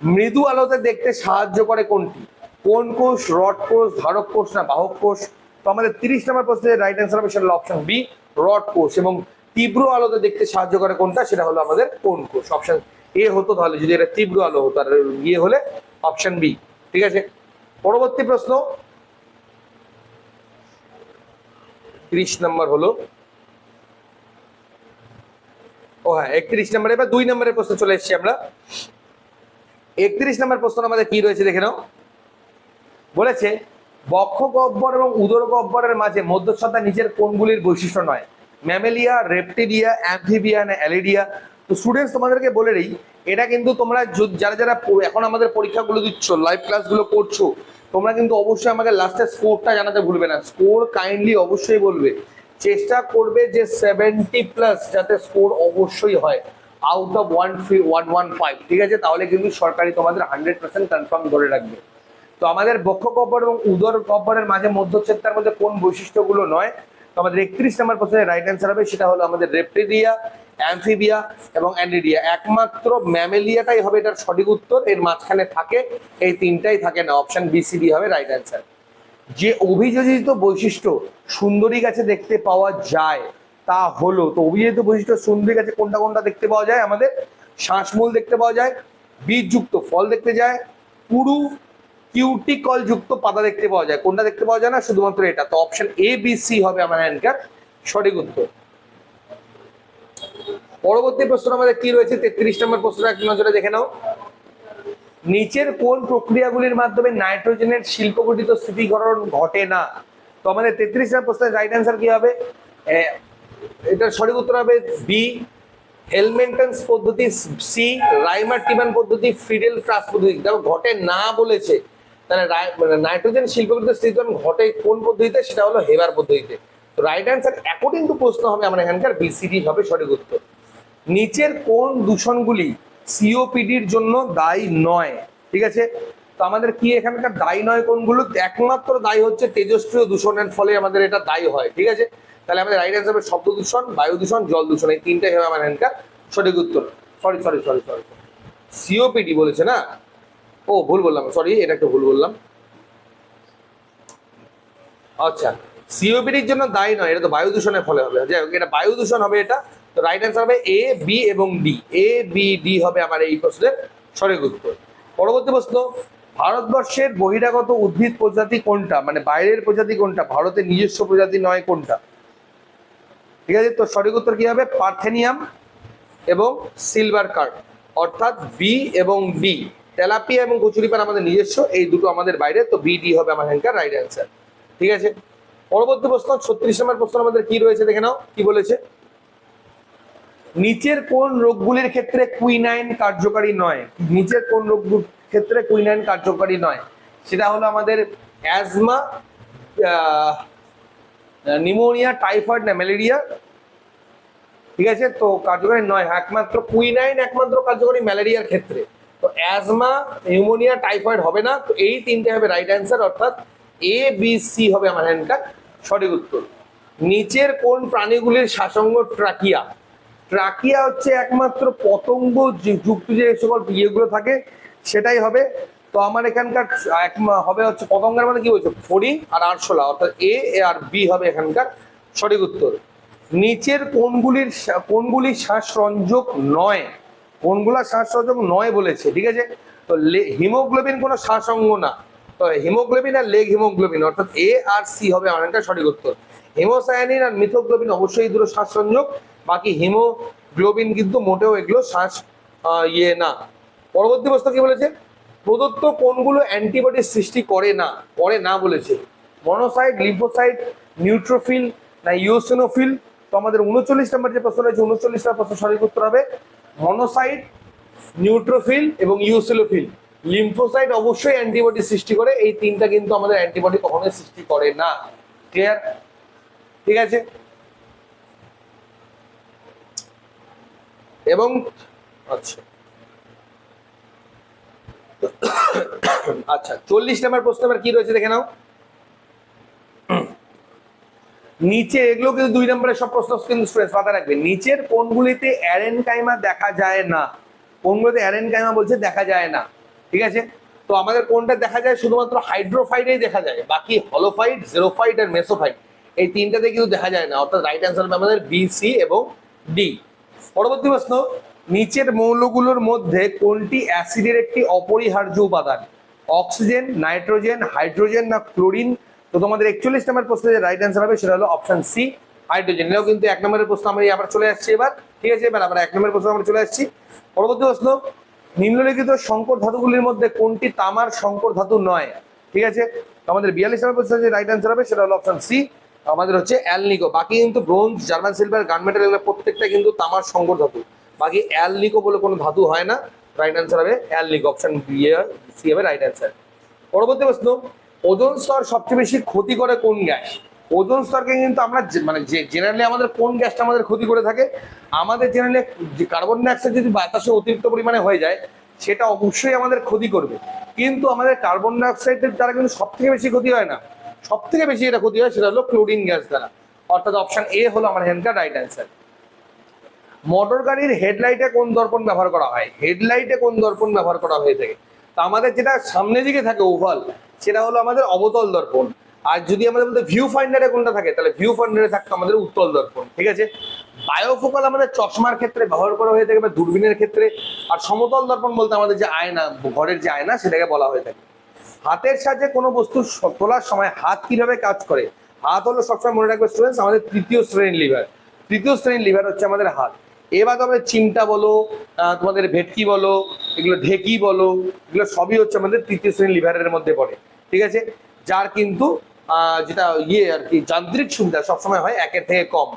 মৃদু আলোতে দেখতে সাহায্য করে কোনটি? কোন কোষ, রড কোষ, ধারক কোষ না বাহক কোষ? তো আমাদের 30 নম্বর প্রশ্নের রাইট অ্যান্সার হবে সেটা হলো অপশন বি, রড কোষ। এবং তীব্র আলোতে দেখতে সাহায্য করে কোনটা? সেটা হলো আমাদের কোন কোষ। অপশন এ হতো তাহলে, যদি এটা তীব্র আলো হতো, আর ইয়ে হলে অপশন বি। ঠিক আছে, পরবর্তী প্রশ্ন 30 নম্বর হলো, ও হ্যাঁ 31 নম্বরে, এবার 2 নম্বরের প্রশ্ন চলে এসেছি আমরা। 31 নম্বর প্রশ্ন আমাদের কি রয়েছে দেখে নাও। বলেছে বক্ষ গহ্বর এবং উদর গহ্বরের মাঝে মধ্যচ্ছদা নিচের কোনগুলির বৈশিষ্ট্য নয়? ম্যামেলিয়া, রেপটিলিয়া, অ্যাম্ফিবিয়া না অ্যালিডিয়া? তো স্টুডেন্টস তোমাদেরকে বলে নেই, এটা কিন্তু তোমরা যারা যারা এখন আমাদের পরীক্ষাগুলো দিচ্ছ, লাইভ ক্লাসগুলো করছো, তোমরা কিন্তু অবশ্যই আমাকে লাস্টে স্কোরটা জানাতে ভুলবে না। স্কোর কাইন্ডলি অবশ্যই বলবে, চেষ্টা করবে যে 70+ যাতে স্কোর অবশ্যই হয় আউট অফ 115। ঠিক আছে, তাহলে কিন্তু সরকারি তোমাদের 100% কনফার্ম ধরে রাখবে। তো আমাদের বক্ষ গহ্বর এবং উদর গহ্বরের মাঝে মধ্যচ্ছেদটার মধ্যে কোন বৈশিষ্ট্যগুলো নয়? তো আমাদের 31 নম্বর প্রশ্নের রাইট অ্যান্সার হবে সেটা হলো আমাদের রেপটিলিয়া, অ্যামফিবিয়া এবং অ্যান্ডিডিয়া। একমাত্র ম্যামেলিয়াটাই হবে এটার সঠিক উত্তর, এর মাঝখানে থাকে এই তিনটাই থাকে না। অপশন BCD হবে রাইট অ্যান্সার। যে অভিযোজিত বৈশিষ্ট্য সুন্দরী গাছে দেখতে পাওয়া যায় তা হলো, তো অভিযোজিত বৈশিষ্ট্য সুন্দরী গাছে কোনটা কোনটা দেখতে পাওয়া যায়? আমাদের শ্বাসমূল দেখতে পাওয়া যায়, বীজযুক্ত ফল দেখতে যায়, পুরু কিউটিকল যুক্ত পাতা দেখতে পাওয়া যায়। কোনটা দেখতে পাওয়া যায় না? শুধুমাত্র এটা। তো অপশন ABC হবে আমার অ্যান্সার সঠিক উত্তর। পরবর্তী প্রশ্ন আমাদের কি রয়েছে 33 নম্বর প্রশ্নটা এক নজরে দেখে নাও। নিচের কোন প্রক্রিয়াগুলির মাধ্যমে নাইট্রোজেনের শিল্পঘটিত স্থিতিকরণ ঘটে না? তো আমাদের 33 নম্বর প্রশ্নের রাইট অ্যান্সার কি হবে? এটার সঠিক উত্তর হবে বি, হেলমেন্টনস পদ্ধতি, সি, রাইমার টিমান পদ্ধতি, ফ্রিডেল ক্রাস পদ্ধতি। দেখো ঘটে না বলেছে, তাহলে নাইট্রোজেন শিল্পঘটিত স্থিতিকরণ ঘটে কোন পদ্ধতিতে? সেটা হলো হেবার পদ্ধতিতে। তো রাইট অ্যান্সার অ্যাকর্ডিং টু প্রশ্ন হবে আমার এখানকার BCD হবে সঠিক উত্তর। নিচের কোন দূষণগুলি COPDর জন্য দায়ী নয়? ঠিক আছে, তো আমাদের কি এখানকার দায়ী নয় কোনগুলো? একমাত্র দায়ী হচ্ছে তেজস্ক্রিয় দূষণের ফলে আমাদের এটা দায়ী হয়। ঠিক আছে, তাহলে আমাদের রাইট অ্যান্সার হবে শব্দ দূষণ, বায়ু দূষণ, জল দূষণ। এই তিনটাই হবে আমার এখানকার সঠিক উত্তর। সরি COPD বলেছে না, ও ভুল বললাম, সরি এটা একটু ভুল বললাম। আচ্ছা, COPDর জন্য দায়ী নয়, এটা তো বায়ু দূষণের ফলে হবে। যাই হোক, এটা বায়ু দূষণ হবে এটা। তো রাইট অ্যান্সার হবে A, B এবং D। A, B, D হবে আমার এই প্রশ্নের সঠিক উত্তর। পরবর্তী প্রশ্ন, ভারতবর্ষের বহিরাগত উদ্ভিদ প্রজাতি কোনটা? মানে বাইরের প্রজাতি কোনটা, ভারতের নিজস্ব প্রজাতি নয় কোনটা? ঠিক আছে, তো সঠিক উত্তর কি হবে? পার্থেনিয়াম এবং সিলভার কার্প, অর্থাৎ বি এবং ডি। তেলাপিয়া এবং কচুরিপানা আমাদের নিজস্ব, এই দুটো আমাদের বাইরে। তো BD হবে আমার এখানকার রাইট অ্যান্সার। ঠিক আছে, পরবর্তী প্রশ্ন 36 নম্বর প্রশ্ন আমাদের কি রয়েছে দেখে নাও। কি বলেছে? নিচের কোন রোগগুলির ক্ষেত্রে কুইনাইন কার্যকারী নয়? নিচের কোন রোগগুলির ক্ষেত্রে কুইনাইন কার্যকারী নয়? সেটা হলো আমাদের অ্যাজমা, নিউমোনিয়া, টাইফয়েড না ম্যালেরিয়া, ঠিক আছে। তো কার্যকরী নয়, একমাত্র কুইনাইন একমাত্র কার্যকরী ম্যালেরিয়ার ক্ষেত্রে। তো অ্যাজমা, নিউমোনিয়া, টাইফয়েড হবে না। তো এই তিনটে হবে রাইট অ্যান্সার, অর্থাৎ এ বি সি হবে আমার হ্যান্ডকার সঠিক উত্তর। নিচের কোন প্রাণীগুলির শ্বাসঙ্গ ট্রাকিয়া? ট্রাকিয়া হচ্ছে একমাত্র পতঙ্গ যুক্ত যে সকল ইয়েগুলো থাকে সেটাই হবে। তো আমার এখানকার হবে হচ্ছে পতঙ্গের মধ্যে কি বলছে, ফড়িং আর আরশোলা, অর্থাৎ এ আর বি হবে এখানকার সঠিক উত্তর। নিচের কোনগুলি শ্বাসরঞ্জক নয়? কোনগুলা শ্বাসরঞ্জক নয় বলেছে, ঠিক আছে। তো হিমোগ্লোবিন কোনো শ্বাসঙ্গ না, তো হিমোগ্লোবিন আর লেগ হিমোগ্লোবিন, অর্থাৎ এ আর সি হবে আমার সঠিক উত্তর। হিমোসায়ানিন আর মিথোগ্লোবিন অবশ্যই দুটো শ্বাসরঞ্জক, বাকি হিমোগ্লোবিন কিন্তু মোটেও এগুলো শ্বাস না। পরবর্তী প্রশ্ন কি বলেছে, প্রদত্ত কোনগুলো অ্যান্টিবডি সৃষ্টি করে না বলেছে? মনোসাইট, লিম্ফোসাইট, নিউট্রোফিল না ইওসিনোফিল? তো আমাদের 39 নম্বর যে প্রশ্ন রয়েছে, 39 নম্বর প্রশ্ন সঠিক উত্তর হবে মনোসাইট, নিউট্রোফিল এবং ইওসিনোফিল। লিম্ফোসাইট অবশ্যই অ্যান্টিবডি সৃষ্টি করে, এই তিনটা কিন্তু আমাদের অ্যান্টিবডি কখনোই সৃষ্টি করে না। ক্লিয়ার? ঠিক আছে। এবং আচ্ছা আচ্ছা 40 নম্বর প্রশ্ন আবার কি রয়েছে দেখে নাও। নিচে এগুলো কিন্তু 2 নম্বরের সব প্রশ্ন কিন্তু স্টুডেন্টস মাথায় রাখবে। নিচের কোনগুলিতে অ্যারেনকাইমা দেখা যায় না? কোনগুলোতে অ্যারেনকাইমা বলছে দেখা যায় না, ঠিক আছে। তো আমাদের কোনটা দেখা যায়, শুধুমাত্র হাইড্রোফাইটেই দেখা যায়, বাকি হলোফাইট, জেরোফাইট আর মেসোফাইট এই তিনটাতে কিন্তু দেখা যায় না, অর্থাৎ রাইট অ্যান্সার হবে আমাদের বি, সি এবং ডি। পরবর্তী প্রশ্ন, নিচের মৌলগুলোর মধ্যে কোনটি অ্যাসিডের একটি অপরিহার্য উপাদান? অক্সিজেন, নাইট্রোজেন, হাইড্রোজেন না ক্লোরিন? তো তোমাদের 41 নম্বর প্রশ্নের যে রাইট অ্যান্সার হবে সেটা হলো অপশন সি, হাইড্রোজেন। এটাও কিন্তু 1 নম্বরের প্রশ্ন আমরা আবার চলে আসছি এবার, ঠিক আছে। এবার আমরা 1 নম্বরের প্রশ্ন আমরা চলে আসছি। পরবর্তী প্রশ্ন, নিম্নলিখিত সংকর ধাতুগুলির মধ্যে কোনটি তামার সংকর ধাতু নয়? ঠিক আছে। আমাদের 42 নম্বর প্রশ্নের যে রাইট অ্যান্সার হবে সেটা হলো অপশন সি, আমাদের হচ্ছে অ্যালনিকো। বাকি কিন্তু ব্রোঞ্জ, জার্মান সিলভার, গানমেটাল এগুলো প্রত্যেকটা কিন্তু তামার সংকর ধাতু, বাকি অ্যালনিকো বলে কোনো ধাতু হয় না। রাইট অ্যান্সার হবে অ্যালনিকো, অপশন বি সি হবে রাইট অ্যান্সার। পরবর্তী প্রশ্ন, ওজোন স্তর সবচেয়ে বেশি ক্ষতি করে কোন গ্যাস? ওজোন স্তরকে কিন্তু আমরা মানে যে জেনারেলি আমাদের কোন গ্যাসটা আমাদের ক্ষতি করে থাকে, আমাদের জেনারেলি কার্বন ডাইঅক্সাইড যদি বাতাসে অতিরিক্ত পরিমাণে হয়ে যায় সেটা অবশ্যই আমাদের ক্ষতি করবে, কিন্তু আমাদের কার্বন ডাইঅক্সাইডের দ্বারা কিন্তু সব থেকে বেশি ক্ষতি হয় না। সব থেকে বেশি যেটা ক্ষতি হয় সেটা হলো ক্লোরিন গ্যাস দ্বারা, অর্থাৎ অপশন এ হলো আমার এখানকার রাইট অ্যান্সার। মোটর গাড়ির হেডলাইটে কোন দর্পণ ব্যবহার করা হয়? হেডলাইটে কোন দর্পণ ব্যবহার করা হয়ে থাকে? তা আমাদের যেটা সামনের দিকে থাকে ওভাল, সেটা হলো আমাদের অবতল দর্পণ। আর যদি আমাদের মধ্যে ভিউ ফাইন্ডারে কোনটা থাকে, তাহলে ভিউ ফাইন্ডারে থাকতো আমাদের উত্তল দর্পণ, ঠিক আছে। বায়োফোকাল আমাদের চশমার ক্ষেত্রে ব্যবহার করা হয়ে থাকে বা দূরবীনের ক্ষেত্রে, আর সমতল দর্পণ বলতে আমাদের যে আয়না, ঘরের যে আয়না সেটাকে বলা হয়ে থাকে। হাতের সাহায্যে কোনো বস্তু তোলার সময় হাত কিভাবে কাজ করে? হাত হলো সবসময় মনে রাখবে স্টুডেন্টস আমাদের তৃতীয় শ্রেণীর লিভার। তৃতীয় শ্রেণীর লিভার হচ্ছে আমাদের হাত। এবার তোমাদের চিমটা বলো, তোমাদের ভেটকি বলো, এগুলো ঢেকি বলো, এগুলো সবই হচ্ছে আমাদের তৃতীয় শ্রেণীর লিভারের মধ্যে পড়ে, ঠিক আছে। যার কিন্তু যেটা আর কি যান্ত্রিক সুবিধা সবসময় হয় 1-এর থেকে কম।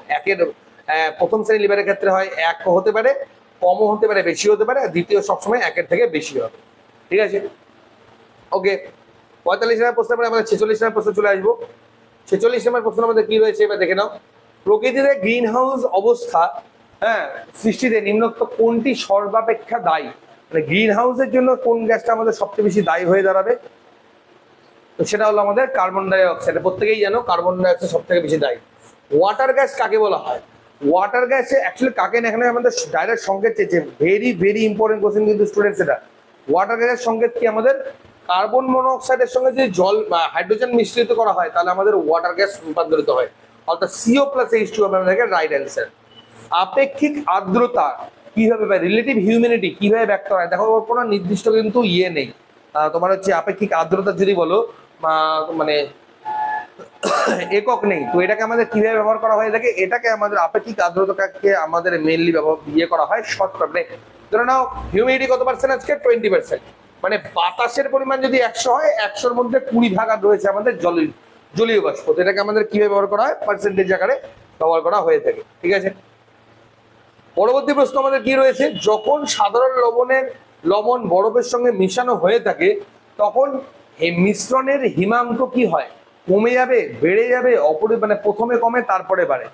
প্রথম শ্রেণীর লিভারের ক্ষেত্রে হয় 1 হতে পারে, কমও হতে পারে, বেশি হতে পারে, আর দ্বিতীয় সবসময় 1-এর থেকে বেশি হবে, ঠিক আছে। ওকে, 45 নম্বর প্রশ্ন পরে আমরা 46 নম্বর প্রশ্ন চলে আসবো। 46 নম্বর প্রশ্ন আমাদের কি রয়েছে এবার দেখে নাও। প্রকৃতিতে গ্রিন হাউস অবস্থা সৃষ্টিতে নিম্নোক্ত কোনটি সর্বাপেক্ষা দায়ী? মানে গ্রিন হাউসের জন্য কোন গ্যাসটা আমাদের সবচেয়ে বেশি দায়ী হয়ে দাঁড়াবে? তো সেটা হলো আমাদের কার্বন ডাই অক্সাইড। প্রত্যেকেই জানো কার্বন ডাই অক্সাইড সব থেকে বেশি দায়ী। ওয়াটার গ্যাস কাকে বলা হয়? ওয়াটার গ্যাসে অ্যাকচুয়ালি কাকে না, এখানে আমাদের ডাইরেক্ট সংকেত চেয়েছে। ভেরি ভেরি ইম্পর্টেন্ট কোশ্চেন কিন্তু স্টুডেন্টস এটা। ওয়াটার গ্যাসের সংকেত কি আমাদের? কার্বন মনোক্সাইডের সঙ্গে যদি জল বা হাইড্রোজেন মিশ্রিত করা হয় তাহলে আমাদের ওয়াটার গ্যাস রূপান্তরিত হয়, অর্থাৎ CO+H2 হবে আমাদের রাইট অ্যান্সার। আপেক্ষিক আর্দ্রতা কিভাবে বা রিলেটিভ হিউমিডিটি কিভাবে ব্যক্ত হয়? দেখো কোনো নির্দিষ্ট কিন্তু নেই, তোমার হচ্ছে আপেক্ষিক আর্দ্রতা যদি বলো মানে একক নেই। তো এটাকে আমাদের কিভাবে ব্যবহার করা হয়ে থাকে? এটাকে আমাদের আপেক্ষিক আর্দ্রতাকে আমাদের মেইনলি করা হয় শতকরা, মানে ধরে নাও হিউমিডিটি কত পার্সেন্ট আজকে? 20%। মানে বাতাসের পরিমাণ যদি 100 হয়, 100-র মধ্যে 20 ভাগ রয়েছে আমাদের জলীয় বাষ্প। তো এটাকে আমাদের কিভাবে ব্যবহার করা হয়? পার্সেন্টেজ আকারে ব্যবহার করা হয়ে থাকে, ঠিক আছে। পরবর্তী প্রশ্ন আমাদের কি রয়েছে? যখন সাধারণ লবণ বরফের সঙ্গে মিশানো হয়ে থাকে তখন এই মিশ্রণের হিমাঙ্ক কি হয়? কমে যাবে, বেড়ে যাবে, মানে প্রথমে কমে তারপরে বাড়ে।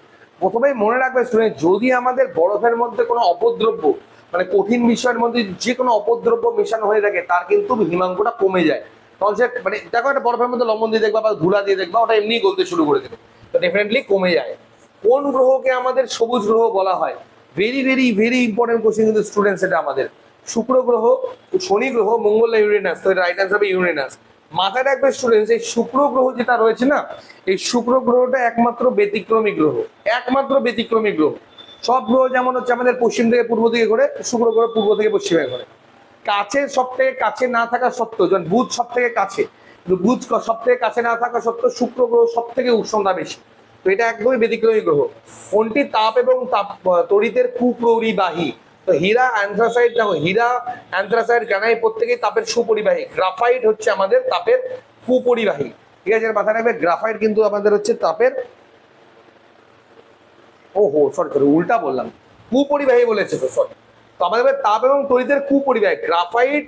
প্রথমেই মনে রাখবে স্টুডেন্ট, যদি আমাদের বরফের মধ্যে কোনো অপদ্রব্য মানে কঠিন বিষয়ের মধ্যে যে কোনো অপদ্রব্য মেশানো হয়ে থাকে, তার কিন্তু হিমাঙ্কটা কমে যায়। তখন সে মানে দেখো একটা বরফের মধ্যে লবণ দিয়ে দেখবা বা ধুলা দিয়ে দেখবা, ওটা এমনি গলতে শুরু করে দেবে, তো ডেফিনেটলি কমে যায়। কোন গ্রহকে আমাদের সবুজ গ্রহ বলা হয়? Very very very important question কিন্তু স্টুডেন্টস, এটা আমাদের শুক্র গ্রহ, শনি গ্রহ, মঙ্গল, ইউরেনাস। তো এটা রাইট আনসার হবে ইউরেনাস। মাথায় রাখবে স্টুডেন্টস, এই শুক্র গ্রহ যেটা রয়েছে না, এই শুক্র গ্রহটা একমাত্র ব্যতিক্রমী গ্রহ, একমাত্র ব্যতিক্রমী গ্রহ। সব গ্রহ যেমন হচ্ছে আমাদের পশ্চিম থেকে পূর্ব দিকে ঘোরে, শুক্র গ্রহ পূর্ব থেকে পশ্চিমে ঘোরে। কাছে সব থেকে কাছে না থাকা সত্ত্বেও, যেমন বুধ সব থেকে কাছে, কিন্তু বুধ সব থেকে কাছে না থাকা সত্ত্বেও শুক্র গ্রহ সব থেকে উষ্ণতা বেশি। তো এটা একদমই ব্যতিক্রমী গ্রহ। কোনটি তাপ এবং তড়িতের কুপরিবাহী? তো হীরা, অ্যান্থ্রাসাইট, দেখো হীরা, অ্যান্থ্রাসাইট, গ্রানাইট প্রত্যেকেই তাপের সুপরিবাহী। গ্রাফাইট হচ্ছে আমাদের তাপের কুপরিবাহী। ঠিক আছে, মাথায় রাখবে গ্রাফাইট কিন্তু আমাদের হচ্ছে তাপের, ওহো সরি সরি উল্টা বললাম, কুপরিবাহী বলেছে তো, সরি। তো আমাদের তাপ এবং তড়িতের কুপরিবাহী। গ্রাফাইট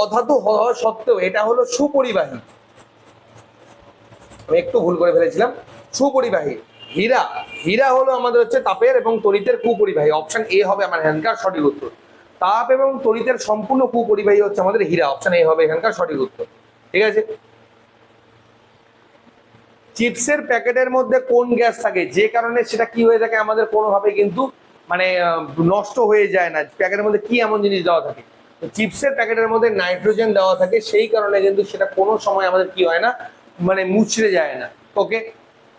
অধাতু হওয়া সত্ত্বেও এটা হলো সুপরিবাহী, আমি একটু ভুল করে ফেলেছিলাম, সুপরিবাহী। হীরা, হীরা হলো আমাদের হচ্ছে তাপের এবং তড়িতের কুপরিবাহী। অপশন এ হবে আমার এখানকার সঠিক উত্তর। তাপ এবং তড়িতের সম্পূর্ণ কুপরিবাহী হচ্ছে আমাদের হীরা। অপশন এ হবে এখানকার সঠিক উত্তর। ঠিক আছে। চিপসের প্যাকেটের মধ্যে কোন গ্যাস থাকে যে কারণে সেটা কি হয়ে থাকে আমাদের কোনোভাবে কিন্তু মানে নষ্ট হয়ে যায় না? প্যাকেটের মধ্যে কি এমন জিনিস দেওয়া থাকে? তো চিপসের প্যাকেটের মধ্যে নাইট্রোজেন দেওয়া থাকে, সেই কারণে কিন্তু সেটা কোনো সময় আমাদের কি হয় না, মানে মুচড়ে যায় না। ওকে।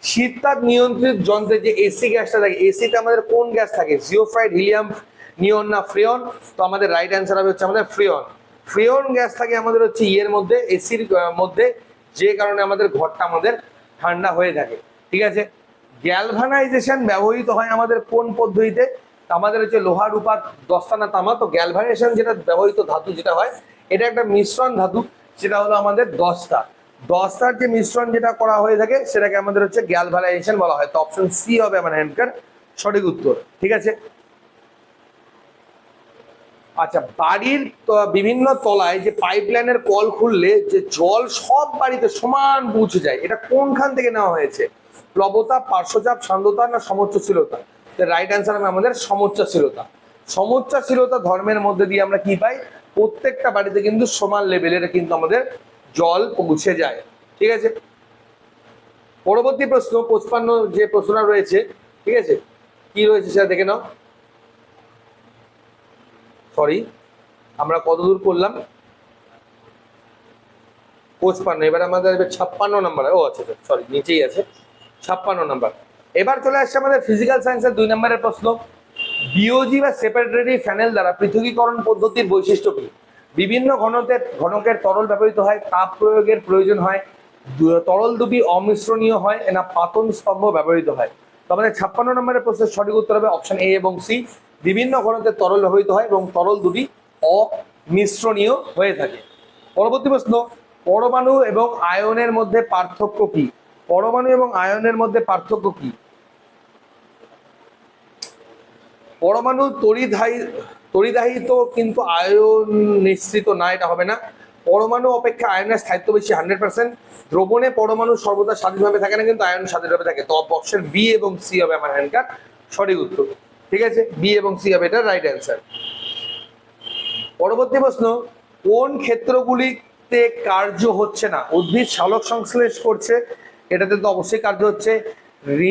শীততাপ নিয়ন্ত্রিত যন্ত্রে যে এসি গ্যাসটা থাকে, এসিতে আমাদের কোন গ্যাস থাকে? জিওফ্রাইড, হিলিয়াম, নিয়ন না ফ্রেয়ন? তো আমাদের রাইট অ্যান্সার হবে হচ্ছে আমাদের ফ্রেয়ন। ফ্রেয়ন গ্যাস থাকে আমাদের হচ্ছে ইয়ের মধ্যে, এসির মধ্যে, যে কারণে আমাদের ঘরটা আমাদের ঠান্ডা হয়ে থাকে। ঠিক আছে। গ্যালভানাইজেশন ব্যবহৃত হয় আমাদের কোন পদ্ধতিতে? আমাদের হচ্ছে লোহা, রূপা, দস্তা, তামা। তো গ্যালভানাইজেশন যেটা ব্যবহৃত ধাতু যেটা হয়, এটা একটা মিশ্রণ ধাতু, সেটা হলো আমাদের দস্তা। দস্তার যে মিশ্রণ যেটা করা হয়ে থাকে সেটাকে আমাদের হচ্ছে গ্যালভানাইজেশন বলা হয়। তো অপশন সি হবে আমার এখানকার সঠিক উত্তর। ঠিক আছে। আচ্ছা, বাড়ির বিভিন্ন তলায় যে পাইপলাইনের কল খুললে যে জল সব বাড়িতে সমান পৌঁছে যায়, এটা কোনখান থেকে নেওয়া হয়েছে? প্লবতা, পার্শ্বচাপ, সান্দ্রতা না সমোচ্চশীলতা? রাইট অ্যান্সার হবে আমাদের সমোচ্চশীলতা। সমোচ্চশীলতা ধর্মের মধ্যে দিয়ে আমরা কি পাই? প্রত্যেকটা বাড়িতে কিন্তু সমান লেভেলের কিন্তু আমাদের জল পৌঁছে যায়। ঠিক আছে। পরবর্তী প্রশ্ন 55 যে প্রশ্নটা রয়েছে, ঠিক আছে, কি রয়েছে সেটা দেখে নাও। সরি, আমরা কত দূর করলাম? 55। এবার আমাদের 56 নাম্বার। ও আচ্ছা সরি, নিচেই আছে 56 নাম্বার। এবার চলে আসছে আমাদের ফিজিক্যাল সায়েন্সের 2 নম্বরের প্রশ্ন। বিওজি বা সেপারেটরি ফ্যানেল দ্বারা পৃথকীকরণ পদ্ধতির বৈশিষ্ট্য কি? বিভিন্ন ঘনকের তরল ব্যবহৃত হয়, তাপ প্রয়োগের প্রয়োজন হয়, তরল দুটি অমিশ্রণীয় হয়, না পাতন স্তম্ভ ব্যবহৃত হয়? তো আমাদের 56 নম্বরের প্রশ্নের সঠিক উত্তর হবে অপশন এ এবং সি। বিভিন্ন ঘনকের তরল ব্যবহৃত হয় এবং তরল দুটি অমিশ্রণীয় হয়ে থাকে। পরবর্তী প্রশ্ন, পরমাণু এবং আয়নের মধ্যে পার্থক্য কি? পরমাণু এবং আয়নের মধ্যে পার্থক্য কি? পরমাণু তড়িদাহিত কিন্তু আয়ন নিঃসৃত না, এটা হবে না। পরমাণু অপেক্ষা আয়নের স্থায়িত্ব বেশি 100%। দ্রবণে পরমাণু সর্বদা স্বাধীনভাবে থাকে না, কিন্তু আয়ন স্বাধীনভাবে থাকে। তো অপশন বি এবং সি হবে আমার এখানকার সঠিক উত্তর। ঠিক আছে, বি এবং সি হবে এটা রাইট অ্যান্সার। পরবর্তী প্রশ্ন, কোন ক্ষেত্রগুলিতে কার্য হচ্ছে না? উদ্ভিদ সালোক সংশ্লেষ করছে, এটাতে তো অবশ্যই কার্য হচ্ছে।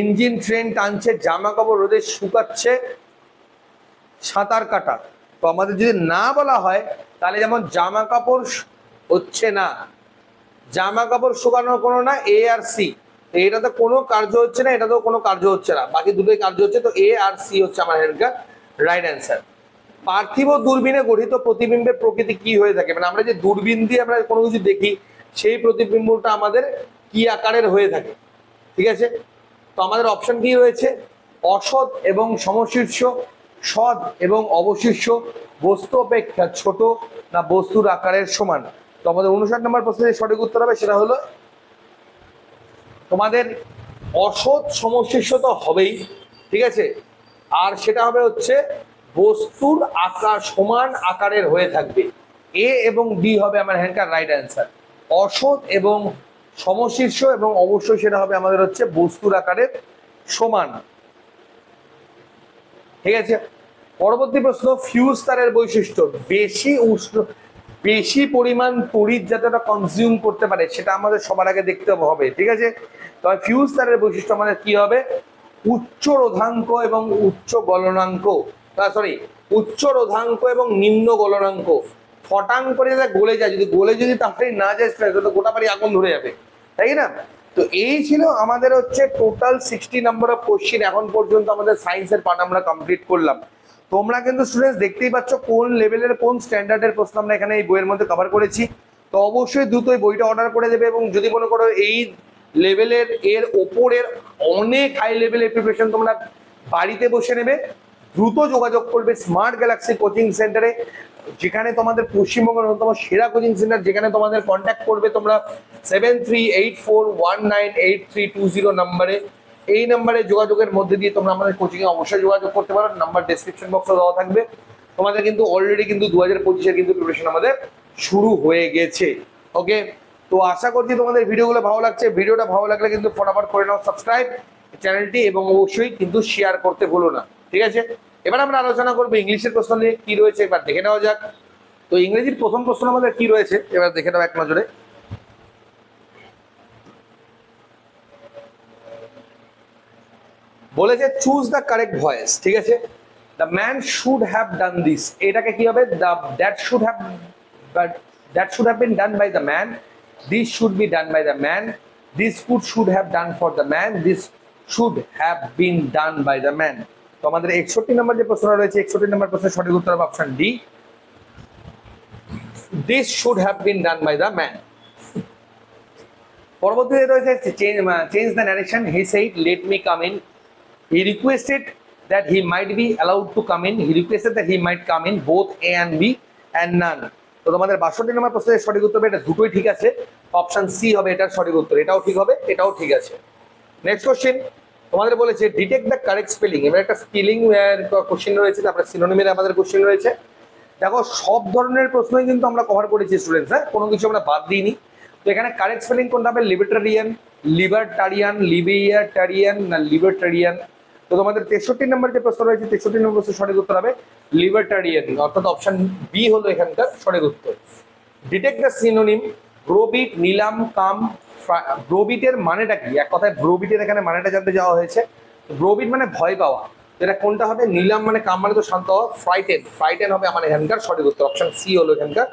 ইঞ্জিন ট্রেন টানছে, জামা কাপড় রোদে শুকাচ্ছে, সাঁতার কাটা। তো আমাদের যদি না বলা হয় তাহলে যেমন জামা কাপড় হচ্ছে না, জামা কাপড় শুকানোর কোনো না, এ আর সি। এটাতে কোনো কার্য হচ্ছে না, এটাতেও কোনো কার্য হচ্ছে না, বাকি দুটোই কার্য হচ্ছে। তো এ আর সি হচ্ছে আমার এখানকার রাইট অ্যান্সার। পার্থিব দূরবীনে গঠিত প্রতিবিম্বের প্রকৃতি কি হয়ে থাকে? মানে আমরা যে দূরবীন দিয়ে আমরা কোনো কিছু দেখি, সেই প্রতিবিম্বটা আমাদের কি আকারের হয়ে থাকে? ঠিক আছে। তো আমাদের অপশন কি রয়েছে? অসৎ এবং সমশীর্ষ, সৎ এবং অবশিষ্য, বস্তু অপেক্ষা ছোট, না বস্তুর আকারের সমান? তো আমাদের 59 নম্বর প্রশ্নের সঠিক উত্তর হবে সেটা হলো তোমাদের অসৎ সমশীর্ষ তো হবেই। ঠিক আছে। আর সেটা হবে হচ্ছে বস্তুর আকার সমান আকারের হয়ে থাকবে। এ এবং ডি হবে আমার এখানকার রাইট অ্যান্সার। অসৎ এবং সমশীর্ষ এবং অবশ্যই সেটা হবে আমাদের হচ্ছে বস্তুর আকারের সমান। ঠিক আছে, পরবর্তী প্রশ্ন, ফিউজ তারের বৈশিষ্ট্য, বেশি উষ্ণ, বেশি পরিমাণ তড়িৎ যাতে ওটা কনজিউম করতে পারে সেটা আমাদের সবার আগে দেখতে হবে। ঠিক আছে, তবে ফিউজ তারের বৈশিষ্ট্য আমাদের কি হবে, উচ্চ রোধাঙ্ক এবং উচ্চ গলনাঙ্ক, সরি উচ্চ রোধাঙ্ক এবং নিম্ন গলনাঙ্ক, ফটাং করে যাতে গলে যায়, যদি গলে যদি তাড়াতাড়ি না যায় তো গোটা বাড়ি আগুন ধরে যাবে, তাই না? তো এই ছিল আমাদের হচ্ছে টোটাল 60 নাম্বার অফ কোশ্চেন। এখন পর্যন্ত আমাদের সায়েন্সের পার্ট আমরা কমপ্লিট করলাম। তোমরা কিন্তু স্টুডেন্টস দেখতেই পাচ্ছ কোন লেভেলের কোন স্ট্যান্ডার্ডের প্রশ্ন আমরা এখানে এই বইয়ের মধ্যে কভার করেছি। তো অবশ্যই দ্রুত এই বইটা অর্ডার করে দেবে, এবং যদি মনে করো এই লেভেলের এর ওপরের অনেক হাই লেভেলের প্রিপারেশন তোমরা বাড়িতে বসে নেবে, দ্রুত যোগাযোগ করবে স্মার্ট গ্যালাক্সি কোচিং সেন্টারে, যেখানে তোমাদের পশ্চিমবঙ্গের অন্যতম সেরা কোচিং সেন্টার, যেখানে তোমাদের কন্ট্যাক্ট করবে তোমরা 7384198320 নাম্বারে। এই নাম্বারে যোগাযোগের মধ্যে দিয়ে তোমরা আমাদের কোচিং এ অবশ্যই যোগাযোগ করতে পারো, নাম্বার ডেসক্রিপশন বক্সে দেওয়া থাকবে। তোমাদের কিন্তু অলরেডি কিন্তু 2025-এর কিন্তু প্রিপারেশন আমাদের শুরু হয়ে গেছে। ওকে, তো আশা করছি তোমাদের ভিডিওগুলো ভালো লাগছে। ভিডিওটা ভালো লাগলে কিন্তু ফটাফট করে নাও সাবস্ক্রাইব চ্যানেলটি, এবং অবশ্যই কিন্তু শেয়ার করতে ভুলো না। ঠিক আছে, এবার আমরা আলোচনা করবো ইংলিশের প্রশ্ন নিয়ে কি রয়েছে, এবার দেখে নেওয়া যাক। তো ইংরেজির প্রথম প্রশ্ন আমাদের কি রয়েছে এবার দেখে নাও এক নজরে। বলেছে চুজ দ্য কারেক্ট ভয়েস। ঠিক আছে, the man should have done this, এটাকে কি হবে, that should have been done by the man, this should be done by the man, this food should have done for the man, this should have been done by the man. তো আমাদের 61 নম্বর যে প্রশ্নটা রয়েছে, 61 নম্বর প্রশ্নের সঠিক উত্তর হবে option D, this should have been done by the man. পরবর্তীতে রয়েছে change the narration, he said let me come in, he requested that he might be allowed to come in, he requested that he might come in, both A and B and none। তো তোমাদের 62 নম্বর প্রশ্নের সঠিক উত্তর হবে, এটা দুটোই ঠিক আছে, অপশন সি হবে এটার সঠিক উত্তর, এটাও ঠিক হবে, এটাও ঠিক আছে। নেক্সট কোশ্চেন তোমাদের বলেছে ডিটেক্ট দ্য কারেক্ট স্পেলিং, এবার একটা স্পেলিং কোশ্চেন রয়েছে, তারপরে সিনোনিমের আমাদের কোশ্চেন রয়েছে। দেখো সব ধরনের প্রশ্নই কিন্তু আমরা কভার করেছি স্টুডেন্টস, হ্যাঁ, কোনো কিছু আমরা বাদ দিইনি। তো এখানে কারেক্ট স্পেলিং কোনটা হবে, লিবার্টারিয়ান, লিবার্টারিয়ান, লিবিয়াটারিয়ান না লিবার্টারিয়ান। তো তোমাদের 63 নম্বর যে প্রশ্ন রয়েছে, 63 নম্বর প্রশ্নের সঠিক উত্তর হবে লিবার্টারিয়ান, অর্থাৎ অপশন বি হলো এখানকার সঠিক উত্তর। ডিটেক্ট দ্য সিনোনিম, ব্রোবিট, নিলাম, কাম, ব্রোবিটের মানেটা কি, এক কথায় ব্রোবিটের এখানে মানেটা জানতে যাওয়া হয়েছে। ব্রোবিট মানে ভয় পাওয়া, এটা কোনটা হবে, নিলাম মানে কাম মানে তো শান্ত হওয়া, ফ্রাইটেন, ফ্রাইটেন হবে আমার এখানকার সঠিক উত্তর, অপশন সি হলো এখানকার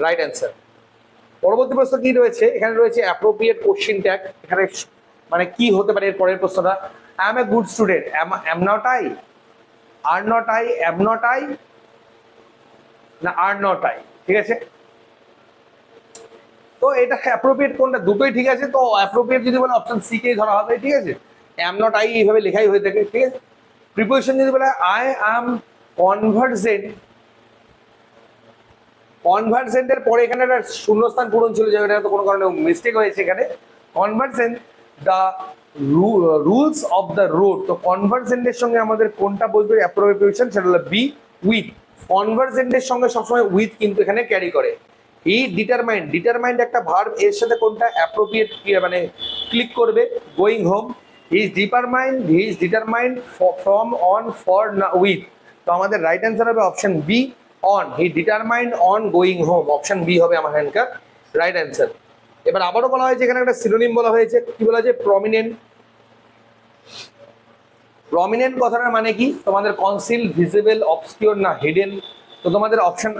রাইট অ্যান্সার। পরবর্তী প্রশ্ন কি রয়েছে, এখানে রয়েছে অ্যাপ্রোপ্রিয়েট কোশ্চেন ট্যাগ, এখানে মানে কি হতে পারে এর পরের প্রশ্নটা, I M a good student, am not I, are not I, am not I না are not I। ঠিক আছে, তো এটা অ্যাপ্রোপ্রিয়েট কোনটা, দুটোই ঠিক আছে। তো অ্যাপ্রোপ্রিয়েট যদি বলে অপশন সি কেই ধরা হবে। ঠিক আছে, am not I এইভাবে লেখাই হয়ে থাকে। ঠিক আছে, প্রিপোজিশন যদি বলে আই অ্যাম কনভার্সেন্ট, কনভার্সেন্টের পরে এখানে একটা শূন্যস্থান পূরণ ছিল, যেটা তো কোনো কারণে মিস্টেক হয়েছে এখানে, conversant the rules of the road. তো কনভার্সেন্টের সঙ্গে আমাদের কোনটা বসবে অ্যাপ্রোপ্রিয়েট প্রিপোজিশন, সেটা হলো বি, উইথ। কনভার্সেন্টের সঙ্গে সবসময় উইথ কিন্তু এখানে ক্যারি করে। হি ডিটারমাইন্ড, ডিটারমাইন্ড একটা ভার্ব, এর সাথে কোনটা অ্যাপ্রোপ্রিয়েট মানে ক্লিক করবে, going home, he is determined from, on, for না উইথ। তো আমাদের রাইট অ্যান্সার হবে option B, on, he determined on going home, option B হবে আমার এখানকার রাইট অ্যান্সার। এবার আবারও বলা হয়েছে এখানে একটা সিনোনিম বলা হয়েছে, কি বলা হয়েছে, প্রমিনেন্ট। প্রমিনেন্ট কথাটার মানে কি, তোমাদের কনসিল, ভিজিবল, অবসকিউর না হিডেন। তো তোমাদের অপশন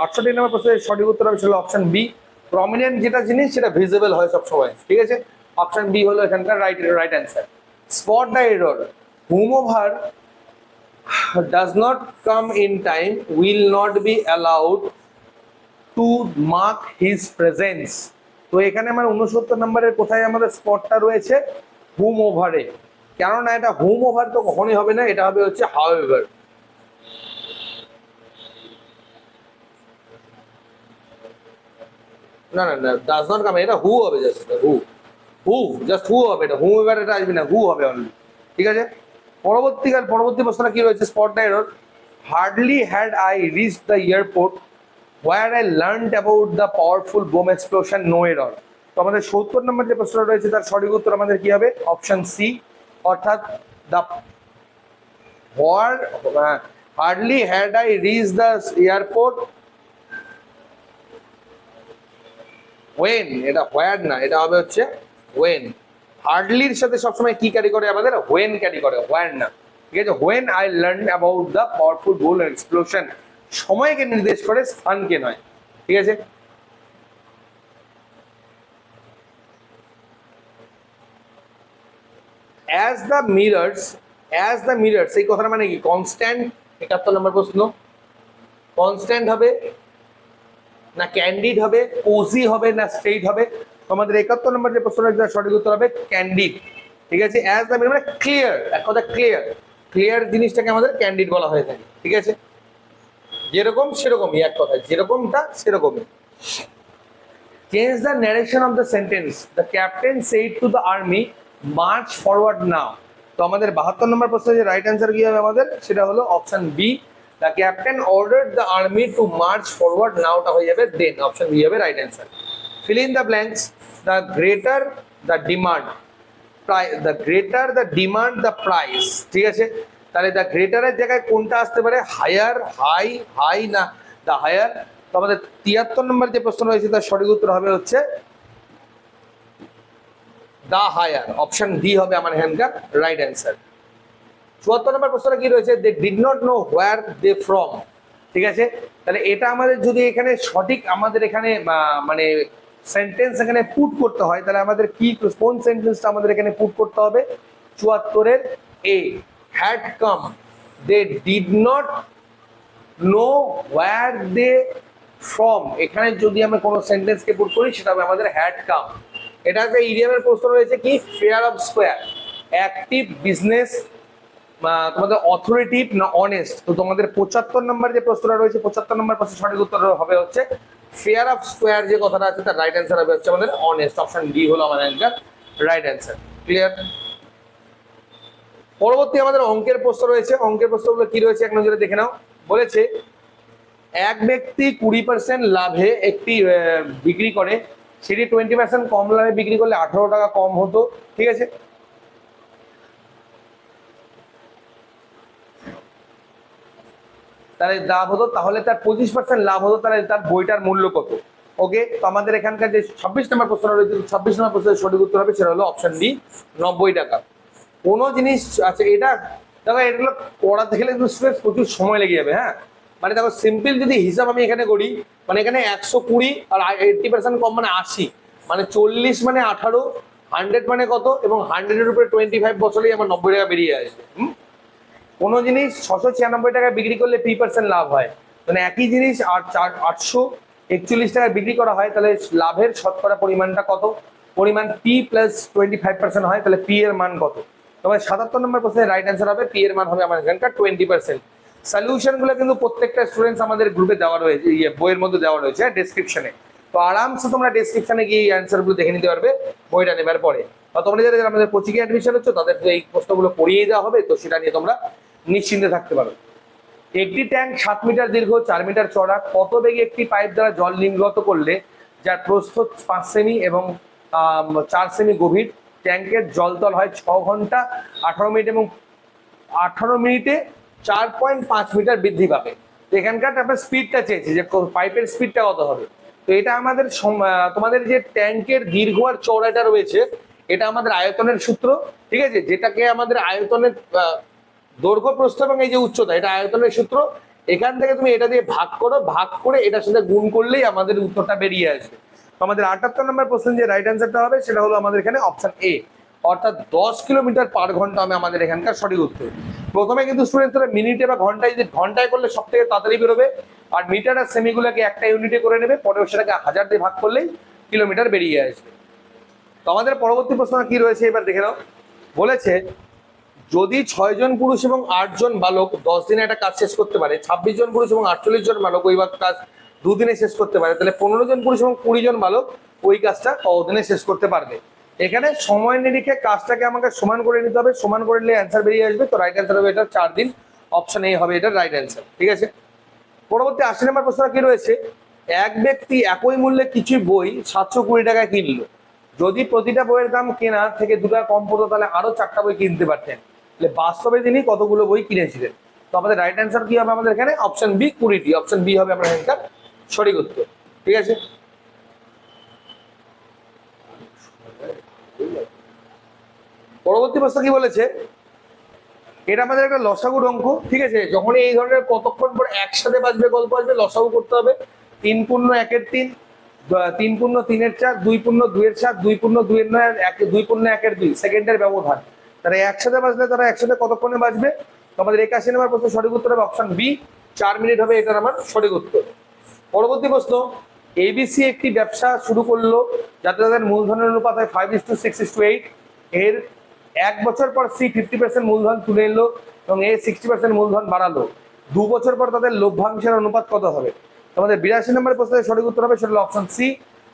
68 নম্বর প্রশ্নের সঠিক উত্তর হবে সেটা অপশন বি, প্রমিনেন্ট যেটা জিনিস সেটা ভিজিবল হয় সবসময়। ঠিক আছে, অপশন বি হলো এখানকার right answer. Spot the error, whomever does not come in time will not be allowed to mark his presence। তো এখানে আমার 69 নম্বরের কোথায় আমাদের স্পটটা রয়েছে, হুম ওভারে, কেননা এটা হুম ওভার তো কখনোই হবে না, এটা হবে হচ্ছে হাউএভার। না না না, ডাজ নট কাম, এটা হু হবে, জাস্ট হু জাস্ট হু হবে, এটা হুম ওভার এটা আসবে না, হু হবে অনলি। ঠিক আছে, পরবর্তী প্রশ্নটা কি রয়েছে, spot the error, hardly had I reach the airport where I learned about the powerful bomb explosion, no error। তো আমাদের 70 নম্বর যে প্রশ্ন রয়েছে তার সঠিক উত্তর আমাদের কি হবে? অপশন সি, অর্থাৎ the hardly had I reach the airport when, এটা হোয়ার না, এটা হবে হচ্ছে ওয়েন। হার্ডলির সাথে সবসময় কি ক্যারি করে আমাদের? হোয়েন ক্যারি করে, হোয়ার না। ঠিক আছে, when I learn about the powerful bowl explosion, সময়কে নির্দেশ করে, স্থানকে নয়। ঠিক আছে, অ্যাজ দ্য মিরার্স এই কথাটা মানে কি? কনস্ট্যান্ট। 71 নম্বর প্রশ্ন, কনস্ট্যান্ট হবে না ক্যান্ডিড হবে, কোজি হবে না স্ট্রেইট হবে? তোমাদের 71 নম্বর যে প্রশ্নটা সঠিক উত্তর হবে ক্যান্ডিড। ঠিক আছে, অ্যাজ দ্য মিরার মানে ক্লিয়ার, এক কথা ক্লিয়ার। ক্লিয়ার জিনিসটাকে আমাদের ক্যান্ডিড বলা হয়ে থাকে। ঠিক আছে, যেরকম সেরকমই, এক কথা যেরকমটা সেরকমই। Change the narration of the sentence, the captain said to the army march forward now. তো আমাদের 72 নম্বর প্রশ্নের যে রাইট অ্যান্সার কি হবে আমাদের? সেটা হলো option B, the captain ordered the army to march forward নাওটা হয়ে যাবে দেন, অপশন বি হবে right answer. Fill in the blanks, the greater the demand, the greater the demand the price. ঠিক আছে, তাহলে দ্য গ্রেটারের জায়গায় কোনটা আসতে পারে? হায়ার, হাই না দ্য হায়ার? তো আমাদের 73 নম্বর যে প্রশ্ন রয়েছে তার সঠিক উত্তর হবে হচ্ছে দা হায়ার, অপশন ডি হবে আমার এখানকার রাইট অ্যান্সার। 74 নম্বর প্রশ্নটা কি রয়েছে? They did not know where they from. ঠিক আছে, তাহলে এটা আমাদের যদি এখানে সঠিক আমাদের এখানে মানে সেন্টেন্স এখানে পুট করতে হয়, তাহলে আমাদের কি কোন সেন্টেন্সটা আমাদের এখানে পুট করতে হবে? 74-এর A, had come, they did not know where they from. এখানে যদি আমরা কোনো সেন্টেন্সকে পুট করি সেটা হবে আমাদের হ্যাড কাম। এটা একটা ইডিয়ামের প্রশ্ন রয়েছে কি? Fair of square, active, business, তোমাদের অথরিটিভ না অনেস্ট? তো তোমাদের 75 নম্বর যে প্রশ্নটা রয়েছে, 75 নম্বর প্রশ্নের সঠিক উত্তর হবে হচ্ছে ফেয়ার অফ স্কোয়ার যে কথাটা আছে তার রাইট অ্যান্সার হবে হচ্ছে আমাদের অনেস্ট, অপশন ডি হলো আমাদের অ্যান্সার রাইট অ্যান্সার। ক্লিয়ার? পরবর্তী আমাদের অঙ্কের প্রশ্ন রয়েছে। অঙ্কের প্রশ্নগুলো কি রয়েছে এক নজরে দেখে নাও। বলেছে এক ব্যক্তি 20% লাভে একটি বিক্রি করে, সেটি 20% কম লাভে বিক্রি করলে 18 টাকা কম হতো। ঠিক আছে, তাহলে লাভ হতো, তাহলে তার 25% লাভ হতো, তাহলে তার বইটার মূল্য কত? ওকে, তো আমাদের এখানকার যে 26 নম্বর প্রশ্ন রয়েছে, 26 নম্বর প্রশ্নের সঠিক উত্তর হবে সেটা হলো অপশন ডি, 90 টাকা। কোনো জিনিস আছে এটা দেখো, এগুলো পড়াতে গেলে কিন্তু স্টুডেন্টস প্রচুর সময় লেগে যাবে। হ্যাঁ, মানে দেখো সিম্পল যদি হিসাব আমি এখানে করি, মানে এখানে 120 আর 80% কম মানে 80, মানে 40 মানে 18, 100 মানে কত, এবং 100-এর উপরে 25 বছরেই আমার 90 টাকা বেরিয়ে আসবে। কোনো জিনিস 696 টাকায় বিক্রি করলে P% লাভ হয়, মানে একই জিনিস 841 টাকায় বিক্রি করা হয়, তাহলে লাভের শতকরা পরিমাণটা কত? পরিমাণ P প্লাস 25% হয়, তাহলে P এর মান কত? তবে 77 নম্বর প্রশ্নের রাইট অ্যান্সার হবে P এর মান হবে আমার এখানকার 20%। সলিউশন গুলো কিন্তু প্রত্যেকটা স্টুডেন্টস আমাদের গ্রুপে দেওয়া রয়েছে, বইয়ের মধ্যে দেওয়া রয়েছে ডেসক্রিপশনে। তো আরামসে তোমরা ডেসক্রিপশনে গিয়ে এই অ্যান্সার গুলো দেখে নিতে পারবে বইটা নেবার পরে। বা তোমরা যারা আমাদের কোচিং এ অ্যাডমিশন হচ্ছে তাদের এই প্রশ্নগুলো পড়িয়ে দেওয়া হবে, তো সেটা নিয়ে তোমরা নিশ্চিন্তে থাকতে পারো। একটি ট্যাঙ্ক 7 মিটার দীর্ঘ, 4 মিটার চওড়া, কত বেগে একটি পাইপ দ্বারা জল নির্গত করলে যার প্রস্থ 5 সেমি এবং 4 সেমি গভীর, ট্যাঙ্কের জলতল হয় 6 ঘন্টা 18 মিনিট এবং 18 মিনিটে 4.5 মিটার বৃদ্ধি পাবে? তো এখানকার আপনার স্পিডটা চেয়েছে যে পাইপের স্পিডটা কত হবে। তো এটা আমাদের তোমাদের যে ট্যাঙ্কের দীর্ঘ আর চওড়াটা রয়েছে এটা আমাদের আয়তনের সূত্র। ঠিক আছে, যেটাকে আমাদের আয়তনের দৈর্ঘ্য, প্রস্থ এবং এই যে উচ্চতা, এটা আয়তনের সূত্র। এখান থেকে তুমি এটা দিয়ে ভাগ করো, ভাগ করে এটার সাথে গুণ করলেই আমাদের উত্তরটা বেরিয়ে আসবে। তো আমাদের 78 নম্বর প্রশ্নের যে রাইট অ্যান্সারটা হবে সেটা হলো আমাদের এখানে অপশন এ, অর্থাৎ 10 কিলোমিটার পার ঘন্টা হবে আমাদের এখানকার সঠিক উত্তর। প্রথমে কিন্তু স্টুডেন্টরা মিনিটে বা ঘন্টায়, যদি ঘন্টায় করলে সব থেকে তাড়াতাড়ি বেরোবে, আর মিটার আর সেমিগুলোকে একটা ইউনিটে করে নেবে, পরে সেটাকে 1000 দিয়ে ভাগ করলেই কিলোমিটার বেরিয়ে আসবে। তো আমাদের পরবর্তী প্রশ্ন কি রয়েছে এবার দেখে নাও। বলেছে যদি 6 জন পুরুষ এবং 8 জন বালক 10 দিনে একটা কাজ শেষ করতে পারে, 26 জন পুরুষ এবং 48 জন বালক ওই কাজ 2 দিনে শেষ করতে পারে, তাহলে 15 জন পুরুষ এবং 20 জন বালক ওই কাজটা কতদিনে শেষ করতে পারবে? এখানে সময় নিরিখে কাজটাকে আমাকে সমান করে নিতে হবে, সমান করে নিলে অ্যান্সার বেরিয়ে আসবে। তো রাইট অ্যান্সার হবে এটা 4 দিন, অপশন এ হবে এটা রাইট অ্যান্সার। ঠিক আছে, পরবর্তী 80 নম্বর প্রশ্ন কি রয়েছে? এক ব্যক্তি একই মূল্যে কিছু বই 720 টাকায় কিনলো, যদি প্রতিটা বইয়ের দাম কেনা থেকে 2 টাকা কম পড়তো তাহলে আরো 4টা বই কিনতে পারতেন। তাহলে বাস্তবে তিনি কতগুলো বই কিনেছিলেন? তো আমাদের রাইট অ্যান্সার কি হবে আমাদের এখানে? অপশন বি 20টি। অপশন বি হবে আমাদের এখানকার সঠিক উত্তর। ঠিক আছে, পরবর্তী প্রশ্ন কি বলেছে? এটা আমাদের একটা লসাগুর অঙ্ক। ঠিক আছে, যখন এই ধরনের কতক্ষণ পর একসাথে বাজবে গল্প আসবে, লসাগু করতে হবে। 3 পূর্ণ 1-এর 3, 3 পূর্ণ 3-এর 4, 2 পূর্ণ 2-এর 7, 2 পূর্ণ 2-এর 9, 2 পূর্ণ 1-এর 2 সেকেন্ডের ব্যবধান। তারা একসাথে বাজলে তারা একসাথে কতক্ষণে বাজবে? তো আমাদের 81 নম্বর প্রশ্ন সঠিক উত্তর হবে অপশন বি 4 মিনিট হবে এটার আমার সঠিক উত্তর। পরবর্তী প্রশ্ন, এবিসি একটি ব্যবসা শুরু করলো যাতে তাদের মূলধনের অনুপাত হয় 5:6:8। এর 1 বছর পর সি 50% মূলধন তুলে এলো এবং এ 60% মূলধন বাড়ালো। 2 বছর পর তাদের লভ্যাংশের অনুপাত কত হবে? আমাদের 82 নম্বর প্রশ্নের সঠিক উত্তর হবে সেটা অপশন সি।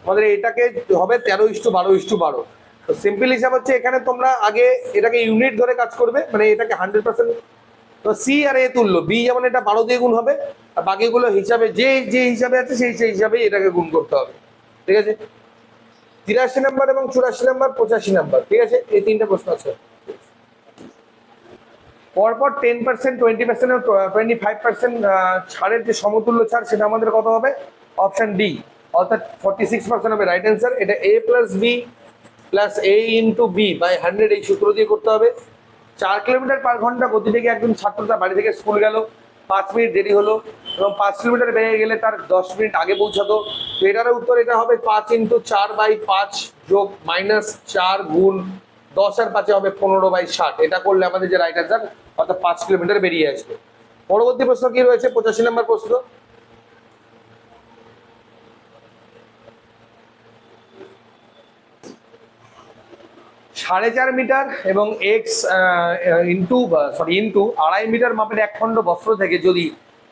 আমাদের এটাকে হবে 13:12:12। তো সিম্পল হিসাব হচ্ছে এখানে তোমরা আগে এটাকে ইউনিট ধরে কাজ করবে, মানে এটাকে 100%। তো সি আর এ তুললো, বি যেমন এটা 12 দিয়ে গুণ হবে, আর বাকিগুলো হিসাবে যে যে হিসাবে আছে সেই হিসাবে এটাকে গুণ করতে হবে। ঠিক আছে, 83 নম্বর এবং 84 নম্বর 85 নম্বর। ঠিক আছে, এই 3টে প্রশ্ন আছে। পরপর 10%, 20% এবং 25% ছাড়ের যে সমতুল্য ছাড় সেটা আমাদের কত হবে? অপশন ডি, অর্থাৎ 46% হবে রাইট অ্যান্সার। এটা a plus B plus a into B by 100 এই সূত্র দিয়ে করতে হবে। 4 কিলোমিটার পার ঘন্টা গতি থেকে একজন ছাত্র তার বাড়ি থেকে স্কুল গেল, 5 মিনিট দেরি হলো এবং 5 কিলোমিটার বেড়ে গেলে তার 10 মিনিট আগে পৌঁছাতো। তো এটার উত্তর এটা হবে 5 × 4/5 যোগ -4 গুণ 10 আর 5 হবে 15/60। এটা করলে আমাদের যে রাইট অ্যান্সার অর্থাৎ 5 কিলোমিটার বেরিয়ে আসবে। পরবর্তী প্রশ্ন কি রয়েছে? 85 নম্বর প্রশ্ন। সাড়ে 4 মিটার এবং ইন্টু 2.5 মিটার মাপের এক খণ্ড বস্ত্র থেকে যদি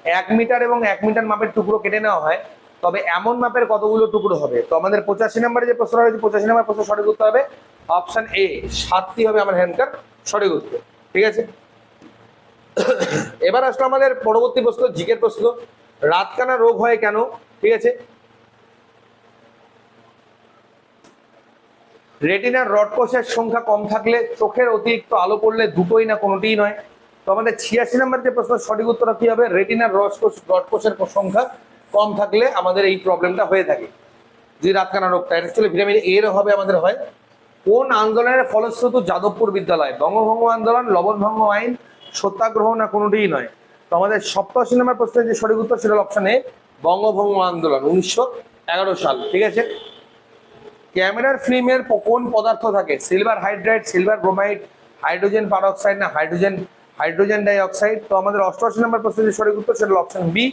1 মিটার এবং 1 মিটার মাপের টুকরো কেটে নেওয়া হয় তবে এমন মাপের কতগুলো টুকরো হবে? তো আমাদের 85 নম্বরে যে প্রশ্ন রয়েছে 85 নম্বর প্রশ্ন সঠিক উত্তর হবে অপশন এ 7টি হবে আমার এখানকার সঠিক উত্তর। ঠিক আছে, এবার আসলো আমাদের পরবর্তী প্রশ্ন, জিকের প্রশ্ন। রাতকানা রোগ হয় কেন? ঠিক আছে, রেটিনার রড কোষের সংখ্যা কম থাকলে, চোখের অতিরিক্ত আলো পড়লে, দুটোই না কোনোটিই নয়। তো আমাদের 86 নম্বর যে প্রশ্ন সঠিক উত্তর কি হবে? রেটিনার রড কোষের সংখ্যা কম থাকলে আমাদের এই প্রবলেমটা হয়ে থাকে, যদি রাতকানা রোগটা। অ্যাকচুয়ালি ভিটামিন এর হবে আমাদের হয়। কোন আন্দোলনের ফলশ্রুত যাদবপুর বিদ্যালয়? বঙ্গভঙ্গ আন্দোলন, লবণভঙ্গ আইন, সত্যাগ্রহ না কোনোটিই নয়? তো আমাদের 87 নম্বর প্রশ্নের যে সঠিক উত্তর সেটা অপশন এ বঙ্গভঙ্গ আন্দোলন 1911 সাল। ঠিক আছে, ক্যামেরার ফিল্মের কোন পদার্থ থাকে? Silver hydride, silver bromide, hydrogen peroxide না হাইড্রোজেন ডাই অক্সাইড? তো আমাদের 88 নম্বর প্রশ্নের যে সঠিক উত্তর সেটা অপশন বি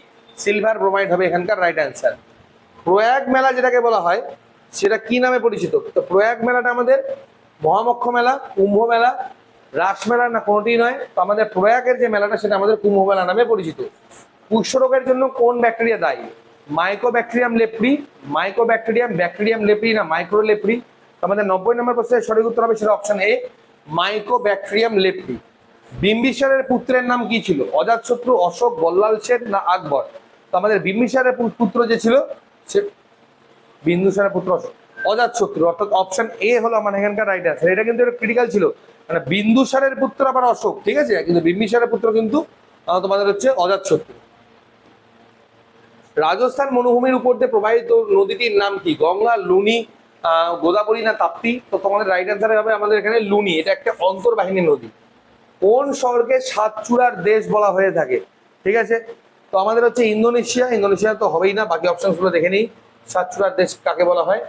সিলভার ব্রোমাইড হবে এখানকার রাইট অ্যান্সার। প্রয়াগ মেলা যেটাকে বলা হয় সেটা কি নামে পরিচিত? তো প্রয়াগ মেলাটা আমাদের মহামক্ষ মেলা, কুম্ভ মেলা, রাস মেলা না কোনোটি নয়? তো আমাদের প্রয়াগের যে মেলাটা সেটা আমাদের কুম্ভ মেলা নামে পরিচিত। কুষ্ঠ রোগের জন্য কোন ব্যাকটেরিয়া দায়ী? মাইকোব্যাকটেরিয়াম লেপ্রি, ব্যাকটেরিয়াম লেপ্রি না মাইক্রোলেপ্রি? আমাদের 90 নম্বর প্রশ্নের সঠিক উত্তর হবে সেটা অপশন এ মাইকোব্যাকটেরিয়াম লেপ্রি। বিম্বিসারের পুত্রের নাম কি ছিল? অজাতশত্রু, অশোক, বল্লাল সেন না আকবর? তো আমাদের বিম্বিসারের পুত্র যে ছিল সে বিন্দুসারের পুত্র অজাতশত্রু, অর্থাৎ অপশন এ হলো আমার এখানকার রাইট অ্যান্সার। এটা কিন্তু একটা ক্রিটিক্যাল ছিল, মানে বিন্দুসারের পুত্র আবার অশোক। ঠিক আছে, কিন্তু বিম্বিসারের পুত্র কিন্তু তোমাদের হচ্ছে অজাতশত্রু। রাজস্থান মরুভূমির উপর দিয়ে প্রবাহিত নদীটির নাম কি? গঙ্গা, লুনি, গোদাবরী না তাপ্তি? তো তোমাদের রাইট অ্যান্সার হবে আমাদের এখানে লুনি। এটা একটা অন্তর্বাহিনী নদী। কোন শহরকে সাতচূড়ার দেশ বলা হয়ে থাকে? ঠিক আছে, তো আমাদের হচ্ছে ইন্দোনেশিয়া। ইন্দোনেশিয়া তো হবেই না, বাকি অপশন গুলো দেখে নিই। সাতচূড়ার দেশ কাকে বলা হয়?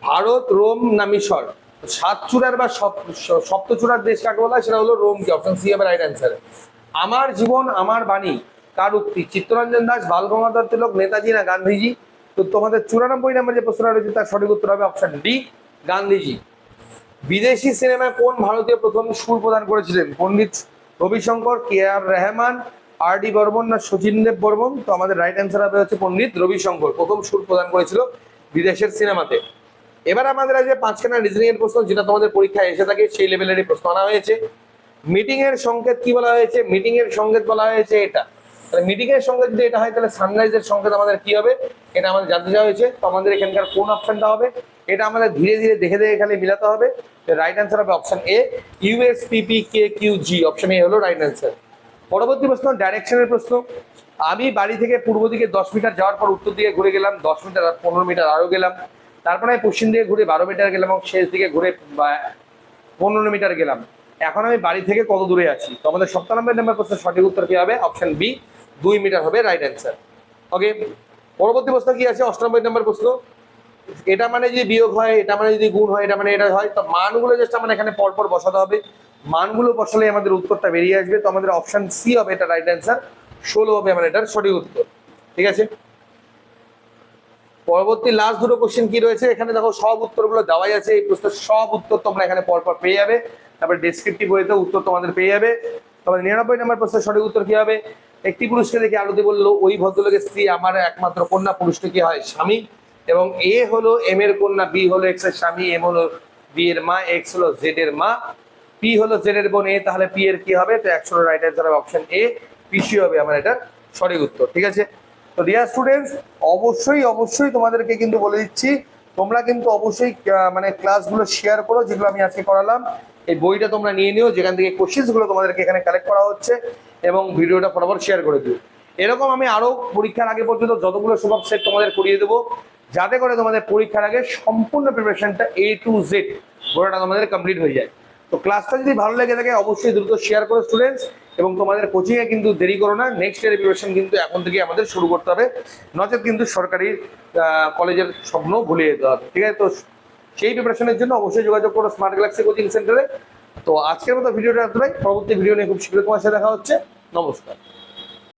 ভারত, রোম না মিশর? সাতচূড়ার বা সপ্তচূড়ার দেশ কাকে বলা হয় সেটা হলো রোম। কি অপশন সি হবে রাইট অ্যান্সার। আমার জীবন আমার বাণী কার উক্তি? চিত্তরঞ্জন দাস, বাল গঙ্গাধর তিলক, নেতাজি না গান্ধীজি? তো তোমাদের 94 নম্বর যে প্রশ্নটা রয়েছে তার সঠিক উত্তর হবে অপশন ডি গান্ধীজি। বিদেশি সিনেমায় কোন ভারতীয় প্রথম সুর প্রদান করেছিলেন? পণ্ডিত রবিশঙ্কর, KR রহমান, RD বর্মন না শচীন দেব বর্মন? তো আমাদের রাইট অ্যান্সার হবে হচ্ছে পণ্ডিত রবিশঙ্কর প্রথম সুর প্রদান করেছিল বিদেশের সিনেমাতে। এবার আমাদের আজ 5খানা রিজনিং এর প্রশ্ন, যেটা তোমাদের পরীক্ষায় এসে থাকে সেই লেভেলেরই প্রশ্ন আনা হয়েছে। মিটিং এর সংকেত কি বলা হয়েছে? মিটিং এর সংকেত বলা হয়েছে এটা। তাহলে মিটিং এর সঙ্গে যদি এটা হয় তাহলে সানরাইজের সংকেত আমাদের কি হবে, এটা আমাদের জানতে চাওয়া হয়েছে। তো আমাদের এখানকার কোন অপশনটা হবে, এটা আমাদের ধীরে ধীরে দেখে দেখে খালি মিলাতে হবে। রাইট অ্যান্সার হবে option A, USPPKQG, option A হলো রাইট অ্যান্সার। পরবর্তী প্রশ্ন ডাইরেকশনের প্রশ্ন। আমি বাড়ি থেকে পূর্ব দিকে 10 মিটার যাওয়ার পর উত্তর দিকে ঘুরে গেলাম 10 মিটার, 15 মিটার আরো গেলাম, তারপরে আমি পশ্চিম দিকে ঘুরে 12 মিটার গেলাম এবং শেষ দিকে ঘুরে 15 মিটার গেলাম। এখন আমি বাড়ি থেকে কত দূরে আছি? তো আমাদের 97 নম্বর প্রশ্নের সঠিক উত্তর কি হবে? অপশন বি, 2 মিটার হবে রাইট অ্যান্সার। ওকে, পরবর্তী প্রশ্ন কি আছে? 98 নম্বর প্রশ্ন। এটা মানে যদি বিয়োগ হয়, এটা মানে যদি গুণ হয়, এটা মানে এটা হয়, তো মানগুলো জাস্ট আমরা এখানে পরপর বসাতে হবে। মানগুলো বসালে আমাদের উত্তরটা বেরিয়ে আসবে। তো আমাদের অপশন সি হবে এটা রাইট অ্যান্সার, 16 হবে আমার এটার সঠিক উত্তর। ঠিক আছে, পরবর্তী লাস্ট দুটো কোশ্চেন কি রয়েছে এখানে দেখো, সব উত্তরগুলো দেওয়াই আছে। এই প্রশ্নের সব উত্তর তোমরা এখানে পরপর পেয়ে যাবে, তারপরে ডেসক্রিপটিভ ওয়েতে উত্তর তোমাদের পেয়ে যাবে। তবে 99 নম্বর প্রশ্নের সঠিক উত্তর কি হবে? একটি পুরুষকে দেখে আরতি বললো, ওই ভদ্রলোকের স্ত্রী আমার একমাত্র কন্যা, পুরুষটি কি হয়? স্বামী। এবং এ হলো এম এর কন্যা, বি হলো এক্স এর স্বামী, এম হলো বি এর মা, এক্স হলো জেড এর মা, পি হলো জেড এর বোন, এ তাহলে পি এর কি হবে? তো 100 রাইট অ্যান্সার হবে অপশন এ, পিসি হবে আমার এটা সঠিক উত্তর। ঠিক আছে, তো ডিয়ার স্টুডেন্টস, অবশ্যই অবশ্যই তোমাদেরকে কিন্তু বলে দিচ্ছি, তোমরা কিন্তু অবশ্যই মানে ক্লাসগুলো শেয়ার করো যেগুলো আমি আজকে করালাম। এই বইটা তোমরা নিয়ে নিও যেখান থেকে কোশ্চেন্স গুলো তোমাদেরকে এখানে কালেক্ট করা হচ্ছে, এবং ভিডিওটা ফটাফট শেয়ার করে দিও। এরকম আমি আরো পরীক্ষার আগে পর্যন্ত যতগুলো সব সেট তোমাদের করিয়ে দেবো, যাতে করে তোমাদের পরীক্ষার আগে সম্পূর্ণ প্রিপারেশনটা A to Z পুরোটা তোমাদের কমপ্লিট হয়ে যায়। তো ক্লাসটা যদি ভালো লেগে থাকে অবশ্যই দ্রুত শেয়ার করো স্টুডেন্টস, এবং তোমাদের কোচিং এ কিন্তু দেরি করো না। নেক্সট ইয়ারের প্রিপারেশন কিন্তু এখন থেকে আমাদের শুরু করতে হবে, নচেত কিন্তু সরকারি কলেজের স্বপ্ন ভুলে যেতে হবে। ঠিক আছে, তো সেই প্রিপারেশনের জন্য অবশ্যই যোগাযোগ করো স্মার্ট গ্যালাক্সি কোচিং সেন্টারে। তো আজকের মতো ভিডিওটা এতটাই, পরবর্তী ভিডিও নিয়ে খুব শীঘ্রই তোমার সাথে দেখা হচ্ছে। নমস্কার।